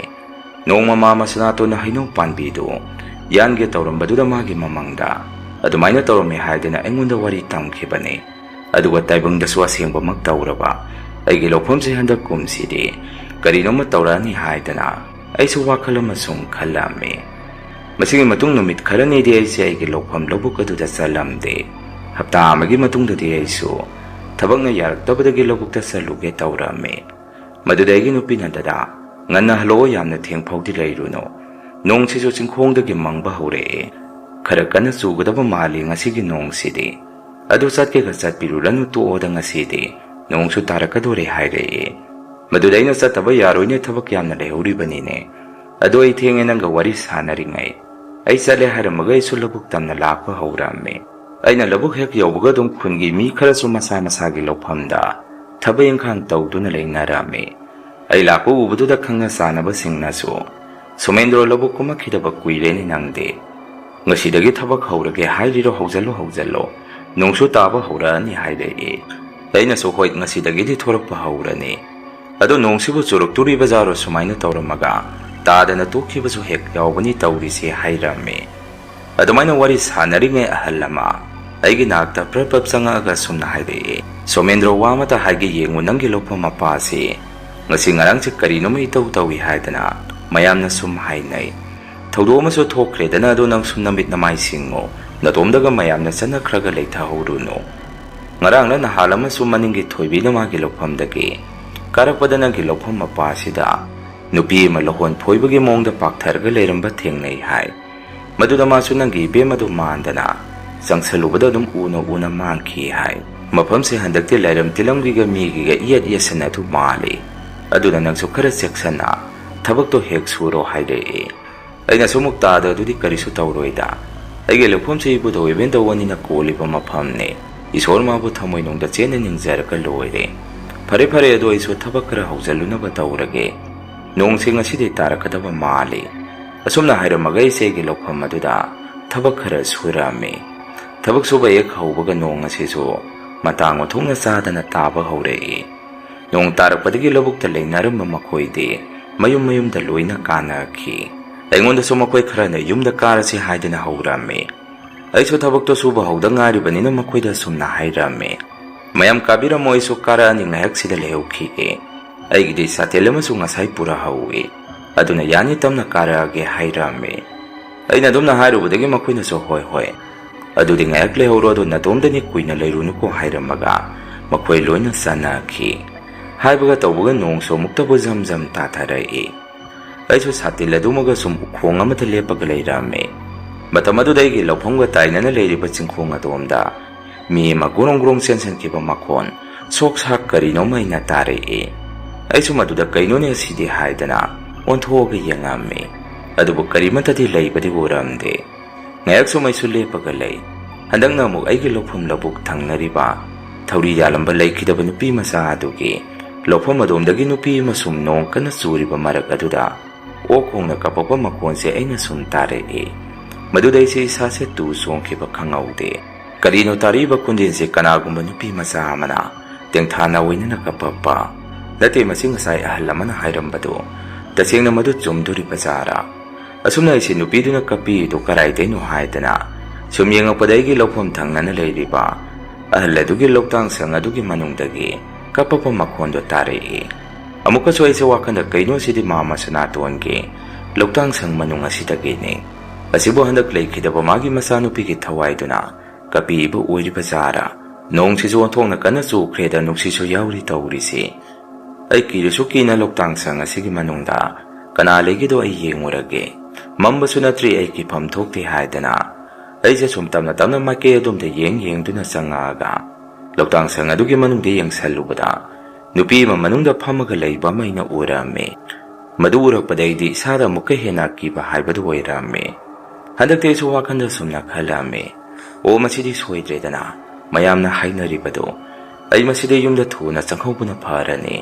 ꯅꯣꯡꯃ ꯃꯥ ꯃꯁꯅꯥꯇꯣꯟꯅ ꯍꯩꯅꯧ ꯄꯥꯟꯕꯤꯗꯨ ꯌꯥꯟꯒꯦ ꯇꯧꯔꯝꯕꯗꯨꯗ ꯃꯥꯒꯤ ꯃꯃꯪꯗ ꯑꯗꯨꯃꯥꯏꯅ ꯇꯧꯔꯝꯃꯦ ꯍꯥꯏꯗꯅ ꯑꯩꯉꯣꯟꯗ ꯋꯥꯔꯤ ꯇꯝꯈꯤꯕꯅꯤ ꯑꯗꯨꯒ ꯇꯥꯏꯕꯪꯗꯁꯨ ꯑꯁꯦꯡꯕꯃꯛ ꯇꯧꯔꯕ ꯑꯩꯒꯤ ꯂꯧꯐꯝꯁꯦ ꯍꯟꯗꯛ ꯀꯨꯝꯁꯤꯗꯤ ꯀꯔꯤꯅꯣꯃ ꯇꯧꯔꯛꯑꯅꯤ ꯍꯥꯏꯗꯅ ꯑꯩꯁꯨ ꯋꯥꯈꯜ ꯑꯃ ꯁꯨꯝ ꯈꯜꯂꯝꯃꯤ ꯃꯁꯤꯒꯤ ꯃꯇꯨꯡ ꯅꯨꯃꯤꯠ ꯈꯔꯅꯤꯗꯤ ꯑꯩꯁꯦ ꯑꯩꯒꯤ ꯂꯧꯐꯝ ꯂꯧꯕꯨꯛ ꯑꯗꯨꯗ ꯆꯠꯂꯝꯗꯦ ꯍꯞꯇꯥ ꯑꯃꯒꯤ ꯃꯇꯨꯡꯗꯗꯤ ꯑꯩꯁꯨ ꯊꯕꯛꯅ ꯌꯥꯔꯛꯇꯕꯗꯒꯤ ꯂꯧꯕꯨꯛꯇ ꯆꯠꯂꯨꯒꯦ ꯇꯧꯔꯝꯃꯤ ꯃꯗꯨꯗ ꯑꯩꯒꯤ ꯅꯨꯄꯤꯅ ꯗꯗꯥ ꯉꯟꯅ ꯍꯜꯂꯛꯑꯣ ꯌꯥꯝꯅ ꯊꯦꯡꯐꯥꯎꯗꯤ ꯂꯩꯔꯨꯅꯨ ꯅꯣꯡꯁꯤꯁꯨ ꯆꯤꯡꯈꯣꯡꯗꯒꯤ ꯃꯪꯕ ꯍꯧꯔꯛꯑꯦ ꯈꯔ ꯀꯟꯅ ꯆꯨꯒꯗꯕ ꯃꯥꯜꯂꯤ ꯉꯁꯤꯒꯤ ꯅꯣꯡꯁꯤꯗꯤ ꯑꯗꯨ ꯆꯠꯀꯦꯒ ꯆꯠꯄꯤꯔꯨꯔꯅꯨ ꯇꯣꯛꯑꯣꯗ ꯉꯁꯤꯗꯤ ꯅꯣꯡꯁꯨ ꯇꯥꯔꯛꯀꯗꯣꯔꯦ ꯍꯥꯏꯔꯛꯑꯦ ꯃꯗꯨꯗ ꯑꯩꯅ ꯆꯠꯇꯕ ꯌꯥꯔꯣꯏꯅꯦ ꯊꯕꯛ ꯌꯥꯝꯅ ꯂꯩꯍꯧꯔꯤꯕꯅꯤꯅꯦ ꯑꯗꯣ ꯑꯩ ꯊꯦꯡꯉꯦ ꯅꯪꯒ ꯋꯥꯔꯤ ꯁꯥꯟꯅꯔꯤꯉꯩ ꯑꯩ ꯆꯠꯂꯦ ꯍꯥꯏꯔꯝꯃꯒ ꯑꯩꯁꯨ ꯂꯧꯕꯨꯛ ꯇꯝꯅ ꯂꯥꯛꯄ ꯍꯧꯔꯝꯃꯤ ꯑꯩꯅ ꯂꯧꯕꯨꯛ ꯍꯦꯛ ꯌꯧꯕꯒ ꯑꯗꯨꯝ ꯈꯨꯟꯒꯤ ꯃꯤ ꯈꯔꯁꯨ ꯃꯁꯥ ꯃꯁꯥꯒꯤ ꯂꯧꯐꯝꯗ ꯊꯕꯛ ꯏꯪꯈꯥꯡ ꯇꯧꯗꯨꯅ ꯂꯩꯅꯔꯝꯃꯤ ꯑꯩ ꯂꯥꯛꯄ ꯎꯕꯗꯨꯗ ꯈꯪꯅ ꯆꯥꯟꯅꯕꯁꯤꯡꯅꯁꯨ ꯁꯣꯃꯦꯟꯗ꯭ꯔꯣ ꯂꯧꯕꯨꯛ ꯀꯨꯝꯃꯛꯈꯤꯗꯕ ꯀꯨꯏꯔꯦꯅꯦ ꯅꯪꯗꯤ ꯉꯁꯤꯗꯒꯤ ꯊꯕꯛ ꯍꯧꯔꯒꯦ ꯍꯥꯏꯔꯤꯔꯣ ꯍꯧꯖꯜꯂꯣ ꯅꯣꯡꯁꯨ ꯇꯥꯕ ꯍꯧꯔꯛꯑꯅꯤ ꯍꯥꯏꯔꯛꯏ ꯑꯩꯅꯁꯨ ꯍꯣꯏ ꯉꯁꯤꯗꯒꯤꯗꯤ ꯊꯣꯔꯛꯄ ꯍꯧꯔꯅꯤ ꯑꯗꯣ ꯅꯣꯡꯁꯤꯕꯨ ꯆꯨꯔꯛꯇꯣꯔꯤꯕꯖꯥꯔꯣ ꯁꯨꯃꯥꯏꯅ ꯇꯧꯔꯝꯃꯒ ꯇꯥꯗꯅ ꯇꯣꯛꯈꯤꯕꯁꯨ ꯍꯦꯛ ꯌꯥꯎꯕꯅꯤ ꯇꯧꯔꯤꯁꯦ ꯍꯥꯏꯔꯝꯃꯤ ꯑꯗꯨꯃꯥꯏꯅ ꯋꯥꯔꯤ ꯁꯥꯟꯅꯔꯤꯉꯩ ꯑꯍꯜ ꯑꯃ ꯑꯩꯒꯤ ꯅꯥꯛꯇ ꯄ꯭ꯔꯞ ꯆꯪꯉꯛꯑꯒ ꯁꯨꯝꯅ ꯍꯥꯏꯔꯛꯏ ꯁꯣꯃꯦꯟꯗ꯭ꯔꯣ ꯋꯥ ꯑꯃꯇ ꯍꯥꯏꯒꯦ ꯌꯦꯡꯉꯨ ꯅꯪꯒꯤ ꯂꯧꯐꯝ ꯃꯄꯥꯁꯤ ꯉꯁꯤ ꯉꯔꯥꯡꯁꯦ ꯀꯔꯤꯅꯣꯃ ꯏꯇꯧ ꯇꯧꯏ ꯍꯥꯏꯗꯅ ꯃꯌꯥꯝꯅ ꯁꯨꯝ ꯍꯥꯏꯅꯩ ꯊꯧꯗꯣꯛ ꯑꯃꯁꯨ ꯊꯣꯛꯈ꯭ꯔꯦꯗꯅ ꯑꯗꯣ ꯅꯪ ꯁꯨꯝ ꯅꯃꯤꯠ ꯅꯃꯥꯏ ꯁꯤꯡꯉꯣ ꯅꯇꯣꯝꯗꯒ ꯃꯌꯥꯝꯅ ꯆꯠꯅꯈ꯭ꯔꯒ ꯂꯩꯊꯍꯧꯔꯨꯅꯨ ꯉꯔꯥꯡꯅ ꯅꯍꯥꯜ ꯑꯃꯁꯨ ꯃꯅꯤꯡꯒꯤ ꯊꯣꯏꯕꯤꯅ ꯃꯥꯒꯤ ꯂꯧꯐꯝꯗꯒꯤ ꯀꯥꯔꯛꯄꯗ ꯅꯪꯒꯤ ꯂꯧꯐꯝ ꯃꯄꯥꯁꯤꯗ ꯅꯨꯄꯤ ꯑꯃ ꯂꯧꯍꯣꯟ ꯐꯣꯏꯕꯒꯤ ꯃꯑꯣꯡꯗ ꯄꯥꯛꯊꯔꯒ ꯂꯩꯔꯝꯕ ꯊꯦꯡꯅꯩ ꯍꯥꯏ ꯃꯗꯨꯗ ꯃꯥꯁꯨ ꯅꯪꯒꯤ ꯏꯕꯦꯝ ꯑꯗꯨ ꯃꯥꯟꯗꯅ ꯆꯪꯁꯜꯂꯨꯕꯗ ꯑꯗꯨꯝ ꯎꯅ ꯃꯥꯡꯈꯤ ꯍꯥꯏ ꯃꯐꯝꯁꯦ ꯍꯟꯗꯛꯇꯤ ꯂꯥꯏꯔꯝ ꯇꯤꯂꯝꯒꯤꯒ ꯃꯤꯒꯤꯒ ꯏꯌꯦꯠ ꯌꯦꯠꯁꯟ ꯑꯗꯨ ꯃꯥꯜꯂꯤ ꯑꯗꯨꯅ ꯅꯪꯁꯨ ꯈꯔ ꯆꯦꯛꯁꯟꯅ ꯊꯕꯛꯇꯣ ꯍꯦꯛ ꯁꯨꯔꯣ ꯍꯥꯏꯔꯛꯏ ꯑꯩꯅꯁꯨ ꯑꯃꯨꯛ ꯇꯥꯗꯕꯗꯨꯗꯤ ꯀꯔꯤꯁꯨ ꯇꯧꯔꯣꯏꯗ ꯑꯩꯒꯤ ꯂꯧꯐꯝꯁꯤ ꯏꯕꯨꯙꯧ ꯏꯕꯦꯟꯗꯧꯕꯅꯤꯅ ꯀꯣꯜꯂꯤꯕ ꯃꯐꯝꯅꯤ ꯏꯁꯣꯔ ꯃꯥꯕꯨ ꯊꯃꯣꯏꯅꯨꯡꯗ ꯆꯦꯠꯅ ꯅꯤꯡꯖꯔꯒ ꯂꯣꯏꯔꯦ ꯐꯔꯦ ꯑꯗꯣ ꯑꯩꯁꯨ ꯊꯕꯛ ꯈꯔ ꯍꯧꯖꯜꯂꯨꯅꯕ ꯇꯧꯔꯒꯦ ꯅꯣꯡꯁꯤ ꯉꯁꯤꯗꯤ ꯇꯥꯔꯛꯀꯗꯕ ꯃꯥꯜꯂꯤ ꯑꯁꯨꯝꯅ ꯍꯥꯏꯔꯝꯃꯒ ꯑꯩꯁꯦ ꯑꯩꯒꯤ ꯂꯧꯐꯝ ꯑꯗꯨꯗ ꯊꯕꯛ ꯈꯔ ꯁꯨꯔꯝꯃꯤ ꯊꯕꯛ ꯁꯨꯕ ꯍꯦꯛ ꯍꯧꯕꯒ ꯅꯣꯡ ꯑꯁꯤꯁꯨ ꯃꯇꯥꯡ ꯃꯊꯣꯡꯅ ꯆꯥꯗꯅ ꯇꯥꯕ ꯍꯧꯔꯛꯏ ꯅꯣꯡ ꯇꯥꯔꯛꯄꯗꯒꯤ ꯂꯧꯕꯨꯛꯇ ꯂꯩꯅꯔꯝꯕ ꯃꯈꯣꯏꯗꯤ ꯃꯌꯨꯝꯗ ꯂꯣꯏꯅ ꯀꯥꯅꯈꯤ ꯑꯩꯉꯣꯟꯗꯁꯨ ꯃꯈꯣꯏ ꯈꯔꯅ ꯌꯨꯝꯗ ꯀꯥꯔꯁꯤ ꯍꯥꯏꯗꯅ ꯍꯧꯔꯝꯃꯤ ꯑꯩꯁꯨ ꯊꯕꯛꯇꯣ ꯁꯨꯕ ꯍꯧꯗ ꯉꯥꯏꯔꯤꯕꯅꯤꯅ ꯃꯈꯣꯏꯗ ꯁꯨꯝꯅ ꯍꯥꯏꯔꯝꯃꯤ ꯃꯌꯥꯝ ꯀꯥꯕꯤꯔꯝꯃꯣ ꯑꯩꯁꯨ ꯀꯥꯔꯛꯑꯅꯤ ꯉꯥꯏꯍꯥꯛꯁꯤꯗ ꯂꯩꯍꯧꯈꯤꯒꯦ ꯑꯩꯒꯤꯗꯤ ꯁꯥꯇꯦꯜ ꯑꯃꯁꯨ ꯉꯁꯥꯏ ꯄꯨꯔꯍꯧꯏ ꯑꯗꯨꯅ ꯌꯥꯅꯤ ꯇꯞꯅ ꯀꯥꯔꯛꯑꯒꯦ ꯍꯥꯏꯔꯝꯃꯤ ꯑꯩꯅ ꯑꯗꯨꯝꯅ ꯍꯥꯏꯔꯨꯕꯗꯒꯤ ꯃꯈꯣꯏꯅꯁꯨ ꯍꯣꯏ ꯑꯗꯨꯗꯤ ꯉꯥꯏꯍꯥꯛ ꯂꯩꯍꯧꯔꯣ ꯑꯗꯣ ꯅꯇꯣꯝꯗꯅꯤ ꯀꯨꯏꯅ ꯂꯩꯔꯨꯅꯨꯀꯣ ꯍꯥꯏꯔꯝꯃꯒ ꯃꯈꯣꯏ ꯂꯣꯏꯅ ꯆꯠꯅꯈꯤ ꯍꯥꯏꯕꯒ ꯇꯧꯕꯒ ꯅꯣꯡꯁꯨ ꯑꯃꯨꯛꯇꯕꯨ ꯖꯝ ꯇꯥꯊꯔꯛꯏ ꯑꯩꯁꯨ ꯁꯥꯇꯤꯜ ꯑꯗꯨꯃꯒ ꯁꯨꯝ ꯎꯈꯣꯡ ꯑꯃꯗ ꯂꯦꯞꯄꯒ ꯂꯩꯔꯝꯃꯤ ꯃꯇꯝ ꯑꯗꯨꯗ ꯑꯩꯒꯤ ꯂꯧꯐꯝꯒ ꯇꯥꯏꯅꯅ ꯂꯩꯔꯤꯕ ꯆꯤꯡꯈꯣꯡ ꯑꯗꯣꯝꯗ ꯃꯤ ꯑꯃ ꯒꯣꯔꯣꯡ ꯆꯦꯟꯁꯤꯟꯈꯤꯕ ꯃꯈꯣꯟ ꯁꯣꯛ ꯁꯥꯛ ꯀꯔꯤꯅꯣꯝꯃ ꯑꯩꯅ ꯇꯥꯔꯛꯏ ꯑꯩꯁꯨ ꯃꯗꯨꯗ ꯀꯩꯅꯣꯅꯦ ꯑꯁꯤꯗꯤ ꯍꯥꯏꯗꯅ ꯑꯣꯟꯊꯣꯛꯑꯒ ꯌꯦꯡꯉꯝꯃꯤ ꯑꯗꯨꯕꯨ ꯀꯔꯤꯃꯠꯇꯗꯤ ꯂꯩꯕꯗꯤ ꯎꯔꯝꯗꯦ ꯉꯥꯏꯍꯥꯛꯁꯨ ꯃꯩꯁꯨ ꯂꯦꯞꯄꯒ ꯂꯩ ꯍꯟꯗꯛꯅ ꯑꯃꯨꯛ ꯑꯩꯒꯤ ꯂꯧꯐꯝ ꯂꯧꯕꯨꯛ ꯊꯪꯅꯔꯤꯕ ꯊꯧꯔꯤ ꯌꯥꯜꯂꯝꯕ ꯂꯩꯈꯤꯗꯕ ꯅꯨꯄꯤ ꯃꯆꯥ ꯑꯗꯨꯒꯤ ꯂꯧꯐꯝ ꯑꯗꯣꯝꯗꯒꯤ ꯅꯨꯄꯤ ꯑꯃ ꯁꯨꯝ ꯅꯣꯡ ꯀꯟꯅ ꯆꯨꯔꯤꯕ ꯃꯔꯛ ꯑꯗꯨꯗ ꯑꯣꯛ ꯈꯣꯡꯅ ꯀꯞꯄꯛꯄ ꯃꯈꯣꯟꯁꯦ ꯑꯩꯅ ꯁꯨꯝ ꯇꯥꯔꯛꯏ ꯃꯗꯨꯗ ꯑꯩꯁꯦ ꯏꯁꯥꯁꯦ ꯇꯨ ꯆꯣꯡꯈꯤꯕ ꯈꯪꯍꯧꯗꯦ ꯀꯔꯤꯅꯣ ꯇꯥꯔꯛꯏꯕ ꯈꯣꯟꯖꯦꯜꯁꯦ ꯀꯅꯥꯒꯨꯝꯕ ꯅꯨꯄꯤ ꯃꯆꯥ ꯑꯃꯅ ꯇꯦꯡꯊꯥꯅ ꯑꯣꯏꯅꯅ ꯀꯞꯄꯛꯄ ꯅꯠꯇꯦ ꯃꯁꯤ ꯉꯁꯥꯏ ꯑꯍꯜ ꯑꯃꯅ ꯍꯥꯏꯔꯝꯕꯗꯨ ꯇꯁꯦꯡꯅ ꯃꯗꯨ ꯆꯨꯝꯗꯣꯔꯤꯕꯖꯥꯔꯥ ꯑꯁꯨꯝꯅ ꯑꯩꯁꯦ ꯅꯨꯄꯤꯗꯨꯅ ꯀꯞꯄꯤꯗꯨ ꯀꯔꯥꯏꯗꯩꯅꯣ ꯍꯥꯏꯗꯅ ꯁꯨꯝ ꯌꯦꯡꯉꯛꯄꯗ ꯑꯩꯒꯤ ꯂꯧꯐꯝ ꯊꯪꯅꯅ ꯂꯩꯔꯤꯕ ꯑꯍꯜ ꯑꯗꯨꯒꯤ ꯂꯧꯇꯥꯡ ꯁꯪ ꯑꯗꯨꯒꯤ ꯃꯅꯨꯡꯗꯒꯤ ꯀꯞꯄꯛꯄ ꯃꯈꯣꯟꯗꯣ ꯇꯥꯔꯛꯏ ꯑꯃꯨꯛꯀꯁꯨ ꯑꯩꯁꯦ ꯋꯥꯈꯜꯗ ꯀꯩꯅꯣ ꯁꯤꯗꯤ ꯃꯥꯃ ꯁꯅꯥꯇꯣꯟꯒꯤ ꯂꯧꯇꯥꯡ ꯁꯪ ꯃꯅꯨꯡ ꯑꯁꯤꯗꯒꯤꯅꯤ ꯑꯁꯤꯕꯨ ꯍꯟꯗꯛ ꯂꯩꯈꯤꯗꯕ ꯃꯥꯒꯤ ꯃꯆꯥꯅꯨꯄꯤꯒꯤ ꯊꯋꯥꯏꯗꯨꯅ ꯀꯞꯄꯤꯕ ꯑꯣꯏꯔꯤꯕꯖꯥꯔꯥ ꯅꯣꯡꯁꯤꯁꯨ ꯑꯣꯟꯊꯣꯛꯅ ꯀꯟꯅ ꯆꯨꯈ꯭ꯔꯦꯗ ꯅꯨꯡꯁꯤꯠꯁꯨ ꯌꯥꯎꯔꯤ ꯇꯧꯔꯤꯁꯤ ꯑꯩ ꯀꯤꯔꯁꯨ ꯀꯤꯅ ꯂꯧꯇꯥꯡ ꯁꯪ ꯑꯁꯤꯒꯤ ꯃꯅꯨꯡꯗ ꯀꯅꯥ ꯂꯩꯒꯦꯗꯣ ꯑꯩ ꯌꯦꯡꯉꯨꯔꯒꯦ ꯃꯝꯕꯁꯨ ꯅꯠꯇ꯭ꯔꯤ ꯑꯩ ꯀꯤꯐꯝ ꯊꯣꯛꯇꯦ ꯍꯥꯏꯗꯅ ꯑꯩꯁꯦ ꯁꯨꯝ ꯇꯞꯅ ꯃꯥꯏꯀꯩ ꯑꯗꯣꯝꯗ ꯌꯦꯡꯗꯨꯅ ꯆꯪꯉꯛꯑꯒ ꯂꯧꯇꯥꯡ ꯁꯪ ꯑꯗꯨꯒꯤ ꯃꯅꯨꯡꯗ ꯌꯦꯡꯁꯜꯂꯨꯕꯗ ꯅꯨꯄꯤ ꯑꯃ ꯃꯅꯨꯡꯗ ꯐꯝꯃꯒ ꯂꯩꯕ ꯑꯃ ꯑꯩꯅ ꯎꯔꯝꯃꯤ ꯃꯗꯨ ꯎꯔꯛꯄꯗ ꯑꯩꯗꯤ ꯏꯁꯥꯗ ꯑꯃꯨꯛꯀ ꯍꯦꯟꯅ ꯀꯤꯕ ꯍꯥꯏꯕꯗꯨ ꯑꯣꯏꯔꯝꯃꯤ ꯍꯟꯗꯛꯇꯤ ꯑꯩꯁꯨ ꯋꯥꯈꯜꯗ ꯁꯨꯝꯅ ꯈꯜꯂꯝꯃꯤ ꯑꯣ ꯃꯁꯤꯗꯤ ꯁꯣꯏꯗ꯭ꯔꯦꯗꯅ ꯃꯌꯥꯝꯅ ꯍꯥꯏꯅꯔꯤꯕꯗꯣ ꯑꯩ ꯃꯁꯤꯗ ꯌꯨꯝꯗ ꯊꯨꯅ ꯆꯪꯍꯧꯕꯅ ꯐꯔꯅꯤ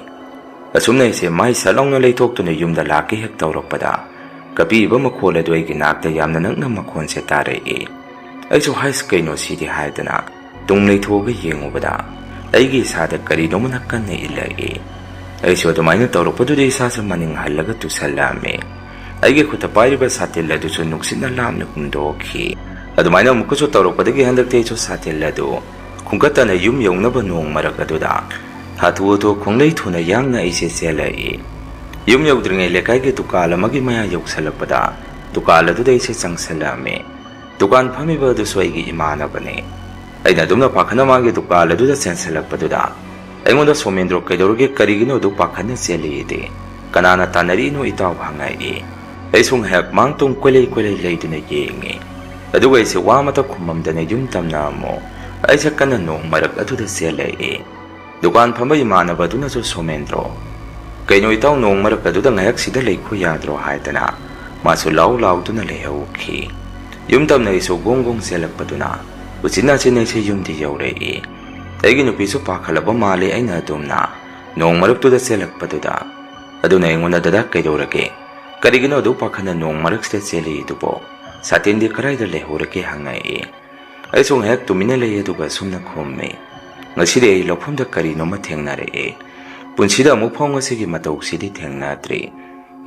ꯑꯁꯨꯝꯅ ꯑꯩꯁꯦ ꯃꯥꯏ ꯁꯠꯂꯥꯎꯅ ꯂꯩꯊꯣꯛꯇꯨꯅ ꯌꯨꯝꯗ ꯂꯥꯛꯀꯦ ꯍꯦꯛ ꯇꯧꯔꯛꯄꯗ ꯀꯞꯄꯤꯕ ꯃꯈꯣꯜ ꯑꯗꯨ ꯑꯩꯒꯤ ꯅꯥꯛꯇ ꯌꯥꯝꯅ ꯅꯛꯅ ꯃꯈꯣꯟꯁꯦ ꯇꯥꯔꯛꯏ ꯑꯩꯁꯨ ꯍꯥꯏꯁ ꯀꯩꯅꯣ ꯁꯤꯗꯤ ꯍꯥꯏꯗꯅ ꯇꯨꯡ ꯂꯩꯊꯣꯛꯑꯒ ꯌꯦꯡꯉꯨꯕꯗ ꯑꯩꯒꯤ ꯏꯁꯥꯗ ꯀꯔꯤꯅꯣꯃꯅ ꯀꯟꯅ ꯏꯜꯂꯛꯏ ꯑꯩꯁꯨ ꯑꯗꯨꯃꯥꯏꯅ ꯇꯧꯔꯛꯄꯗꯨꯗ ꯏꯁꯥꯁꯦ ꯃꯅꯤꯡ ꯍꯜꯂꯒ ꯇꯨꯁꯜꯂꯝꯃꯤ ꯑꯩꯒꯤ ꯈꯨꯠꯇ ꯄꯥꯏꯔꯤꯕ ꯁꯥꯇꯤꯜ ꯑꯗꯨꯁꯨ ꯅꯨꯡꯁꯤꯠꯅ ꯂꯥꯞꯅ ꯍꯨꯝꯗꯣꯛꯈꯤ ꯑꯗꯨꯃꯥꯏꯅ ꯑꯃꯨꯛꯀꯁꯨ ꯇꯧꯔꯛꯄꯗꯒꯤ ꯍꯟꯗꯛꯇꯤ ꯑꯩꯁꯨ ꯁꯥꯇꯤꯜ ꯑꯗꯨ ꯈꯨꯡꯒꯠꯇꯅ ꯌꯨꯝ ꯌꯧꯅꯕ ꯅꯣꯡ ꯃꯔꯛ ꯑꯗꯨꯗ ꯍꯥꯊꯨ ꯈꯣꯡꯂꯩ ꯊꯨꯅ ꯌꯥꯡꯅ ꯑꯩꯁꯦ ꯆꯦꯜꯂꯛꯏ ꯌꯨꯝ ꯌꯧꯗ꯭ꯔꯤꯉꯩ ꯂꯩꯀꯥꯏꯒꯤ ꯗꯨꯀꯥꯟ ꯑꯃꯒꯤ ꯃꯌꯥ ꯌꯧꯁꯜꯂꯛꯄꯗ ꯗꯨꯀꯥꯟ ꯑꯗꯨꯗ ꯑꯩꯁꯦ ꯆꯪꯁꯜꯂꯝꯃꯤ ꯗꯨꯀꯥꯟ ꯐꯝꯃꯤꯕ ꯑꯗꯨꯁꯨ ꯑꯩꯒꯤ ꯏꯃꯥꯟꯅꯕꯅꯤ ꯑꯩꯅ ꯑꯗꯨꯝꯅ ꯄꯥꯈꯠꯅ ꯃꯥꯒꯤ ꯗꯨꯀꯥꯟ ꯑꯗꯨꯗ ꯆꯦꯟꯁꯜꯂꯛꯄꯗꯨꯗ ꯑꯩꯉꯣꯟꯗ ꯁꯣꯃꯦꯟꯗ꯭ꯔꯣ ꯀꯩꯗꯧꯔꯒꯦ ꯀꯔꯤꯒꯤꯅꯣ ꯑꯗꯨ ꯄꯥꯈꯠꯅ ꯆꯦꯜꯂꯤꯗꯤ ꯀꯅꯥꯅ ꯇꯥꯟꯅꯔꯤꯅꯣ ꯏꯇꯥꯎ ꯍꯪꯉꯛꯏ ꯑꯩꯁꯨ ꯉꯥꯏꯍꯥꯛ ꯃꯥꯡꯇꯨꯡ ꯀꯣꯏꯂꯩ ꯂꯩꯗꯨꯅ ꯌꯦꯡꯉꯤ ꯑꯗꯨꯒ ꯑꯩꯁꯦ ꯋꯥ ꯑꯃꯇ ꯈꯨꯝꯃꯝꯗꯅ ꯌꯨꯝ ꯇꯝꯅ ꯑꯃꯨꯛ ꯑꯩꯁꯦ ꯀꯟꯅ ꯅꯣꯡ ꯃꯔꯛ ꯑꯗꯨꯗ ꯆꯦꯜꯂꯛꯏ ꯗꯨꯀꯥꯟ ꯐꯝꯕ ꯏꯃꯥꯟꯅꯕ ꯑꯗꯨꯅꯁꯨ ꯁꯣꯃꯦꯟꯗ꯭ꯔꯣ ꯀꯩꯅꯣ ꯏꯇꯥꯎ ꯅꯣꯡ ꯃꯔꯛ ꯑꯗꯨꯗ ꯉꯥꯏꯍꯥꯛ ꯁꯤꯗ ꯂꯩꯈꯣ ꯌꯥꯗ꯭ꯔꯣ ꯍꯥꯏꯗꯅ ꯃꯥꯁꯨ ꯂꯥꯎꯗꯨꯅ ꯂꯩꯍꯧꯈꯤ ꯌꯨꯝ ꯇꯝꯅ ꯑꯩꯁꯨ ꯒꯣꯡ ꯆꯦꯜꯂꯛꯄꯗꯨꯅ ꯎꯆꯤꯟ ꯅꯥꯆꯤꯟ ꯑꯩꯁꯦ ꯌꯨꯝꯗꯤ ꯌꯧꯔꯛꯏ ꯑꯩꯒꯤ ꯅꯨꯄꯤꯁꯨ ꯄꯥꯈꯠꯂꯕ ꯃꯥꯜꯂꯤ ꯑꯩꯅ ꯑꯗꯨꯝꯅ ꯅꯣꯡ ꯃꯔꯛꯇꯨꯗ ꯆꯦꯜꯂꯛꯄꯗꯨꯗ ꯑꯗꯨꯅ ꯑꯩꯉꯣꯟꯗ ꯗꯗꯥ ꯀꯩꯗꯧꯔꯒꯦ ꯀꯔꯤꯒꯤꯅꯣ ꯑꯗꯨ ꯄꯥꯈꯠꯅ ꯅꯣꯡ ꯃꯔꯛꯁꯤꯗ ꯆꯦꯜꯂꯤꯗꯨꯕꯣ ꯁꯥꯇꯤꯟꯗꯤ ꯀꯗꯥꯏꯗ ꯂꯩꯍꯧꯔꯒꯦ ꯍꯪꯉꯛꯏ ꯑꯩꯁꯨ ꯉꯥꯏꯍꯥꯛ ꯇꯨꯃꯤꯟꯅ ꯂꯩ ꯑꯗꯨꯒ ꯁꯨꯝꯅ ꯈꯨꯝꯃꯤ ꯉꯁꯤꯗꯤ ꯑꯩ ꯂꯧꯐꯝꯗ ꯀꯔꯤꯅꯣꯃ ꯊꯦꯡꯅꯔꯛꯏ ꯄꯨꯟꯁꯤꯗ ꯑꯃꯨꯛꯐꯥꯎ ꯉꯁꯤꯒꯤ ꯃꯇꯧꯁꯤꯗꯤ ꯊꯦꯡꯅꯗ꯭ꯔꯤ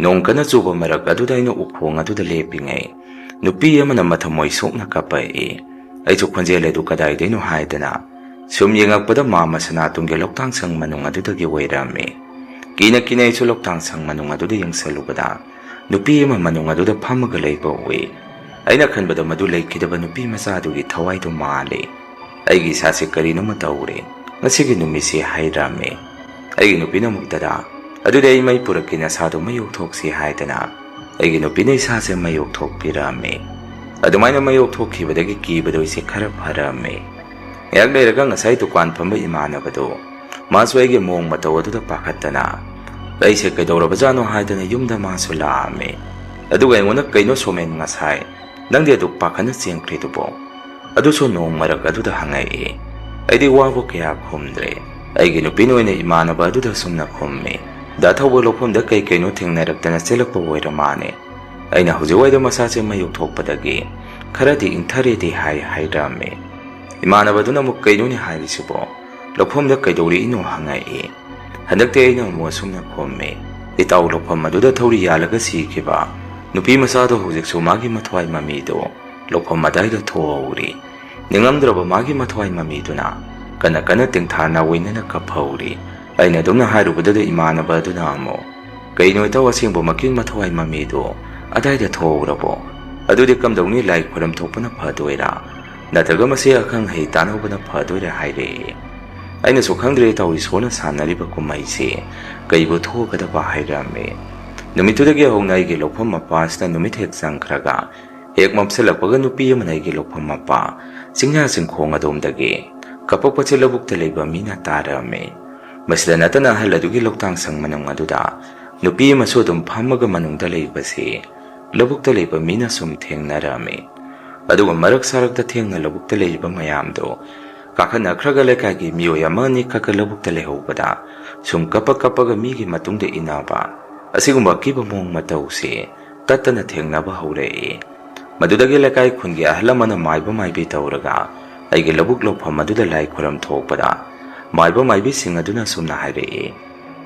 ꯅꯣꯡ ꯀꯟꯅ ꯆꯨꯕ ꯃꯔꯛ ꯑꯗꯨꯗ ꯑꯩꯅ ꯎꯈꯣꯡ ꯑꯗꯨꯗ ꯂꯦꯞꯄꯤꯉꯩ ꯅꯨꯄꯤ ꯑꯃꯅ ꯃꯊꯃꯣꯏ ꯁꯣꯛꯅ ꯀꯞꯄꯛꯏ ꯑꯩꯁꯨ ꯈꯣꯟꯖꯦꯜ ꯑꯗꯨ ꯀꯗꯥꯏꯗꯩꯅꯣ ꯍꯥꯏꯗꯅ ꯁꯨꯝ ꯌꯦꯡꯉꯛꯄꯗ ꯃꯥꯃ ꯁꯅꯥꯇꯣꯟꯒꯤ ꯂꯧꯇꯥꯡ ꯁꯪ ꯃꯅꯨꯡ ꯑꯗꯨꯗꯒꯤ ꯑꯣꯏꯔꯝꯃꯤ ꯀꯤꯅ ꯑꯩꯁꯨ ꯂꯧꯇꯥꯡ ꯁꯪ ꯃꯅꯨꯡ ꯑꯗꯨꯗ ꯌꯦꯡꯁꯜꯂꯨꯕꯗ nupi ama manung aduda phamaga leiba ui. Aina khanbada madu leikidaba nupi machadugi thawaidu maale. Aigi sase karino mataure. Ngasigi numisi hairame. Aigi nupina mukdada. Aduda ai mai purakina sadu mayok thoksi haidana. Aigi nupina isase mayok thokpirame. Adumaina mayok thokkibadagi kibado ise khara pharame. Yak leiraga ngasai dukan phamba imanabado. Masu aigi mong mataw aduda pakhatana. Aise kaidorabajano haidana yumda masu laame. Aduga aingona kaino somen ngasai. Nangdi aduk pakhana chengkhridubo. Aduso nong marak aduda hangai. Aidi wabo kaya khumdre. Aigi nupin oina imanaba aduda sumna khumme. Dathawba lophomda kai kaino thengnaraktana chelakpa oiramane. Aina hujiwaida masase mayuk thokpadagi kharadi ingtharedi hairame. Imanaba aduna muk kaino ni hairisibo. Lophomda kaidori ino hangai. Handakte aina mo sumna khumme. Itaw lophom aduda thawri yalaga sikiba. Nupi masado hujik sumagi mathwai mamido. Lophom madaida thoauri. Ningamdraba magi mathwai mamiduna. Kana tingthana wainana kaphauri. Aina dumna hairubadada imanaba aduna amo. Kaino itaw asingbo making mathwai mamido. Adaida thoaurabo. Adudi kamdawni lai khuram thokpana phadoira. Nataga masi akhang hei tanawbana phadoira haire. Aina su khangdre itaw isona sanariba kumaisi. Kaibo thokadaba hairame. Numitudagi hongna aigi lophom mapasna numit hek sangkhraga. Hek mapsalakpaga nupi amana aigi lophom mapa. Singnya singkhong adomdagi. Kapakpa labukta leiba mina tarame. Masila natana haladugi loktang sangmanong aduda. Nupi amaso dum phamaga manungda leibasi. Labukta leiba mina sum thengnarame. Aduga marak sarakta thengna labukta leiba mayamdo. Kakhana khraga lekagi miyoy amani kaka labukta lehobada. Sum kapaga migi matungda inaba. Asigumba kiba mong matawsi. Tatana thengnaba haurei. Madudagi lekai khungi ahlamana maiba maibi tauraga. Aigi labuk lopham maduda lai khuram thokpada. Maiba maibi singaduna sumna hairei.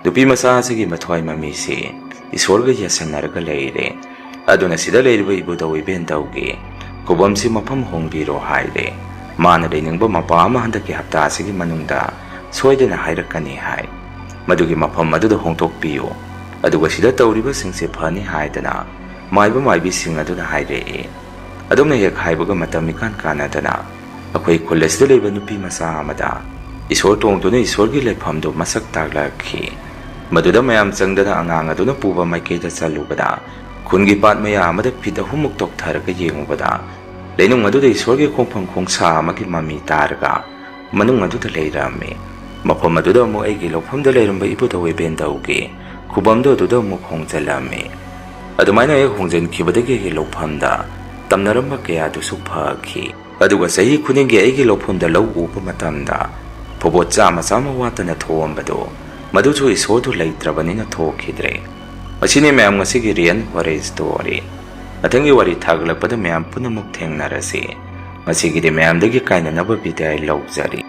Nupi masa asigi mathwai mamisi. Isorga yasanaraga leire. Aduna sida leiriba ibudawi bentaugi. Kubamsi mafam hongbiro haire. Mana leiningba mapa ama handaki hapta asigi manungda. Soidana hairakani hai. Madugi mafam maduda hongtokpiyo. Aduga sida tauriba singse phani haidana. Maiba maibi singaduna hairei. Adumna hek haibaga matamikan kanadana. Akwai khullasida leiba nupi masa amada. Isor tongduna isorgi leifamdo masak taglakhi. Maduda mayam changdana angang aduna puba maikeda chalubada. Khungi pat maya amada phit ahumuk toktharaga yengubada. Leinung aduda isorgi khongphang khongsa amagi mami targa. Manung aduda leirame. Mafam aduda amu aigi lophomda leiramba ibudawi bendaugi. Kubamdo aduda amu khongjalame. Adumaina ek hongjankibadagi agi lophomda tamnaramba kaya dusu phakhi. Aduga sahi khuningi aigi lophomda lau upa matamda. Phobot chama watana thoambado. Maduchu isodu leitrabanina thokhidre. Asini mayam ngasigi rian wari story. Athangi wari thaglakpada mayam punamuk thengnarasi. Masigidi mayamdagi kainanaba bidai laukjari.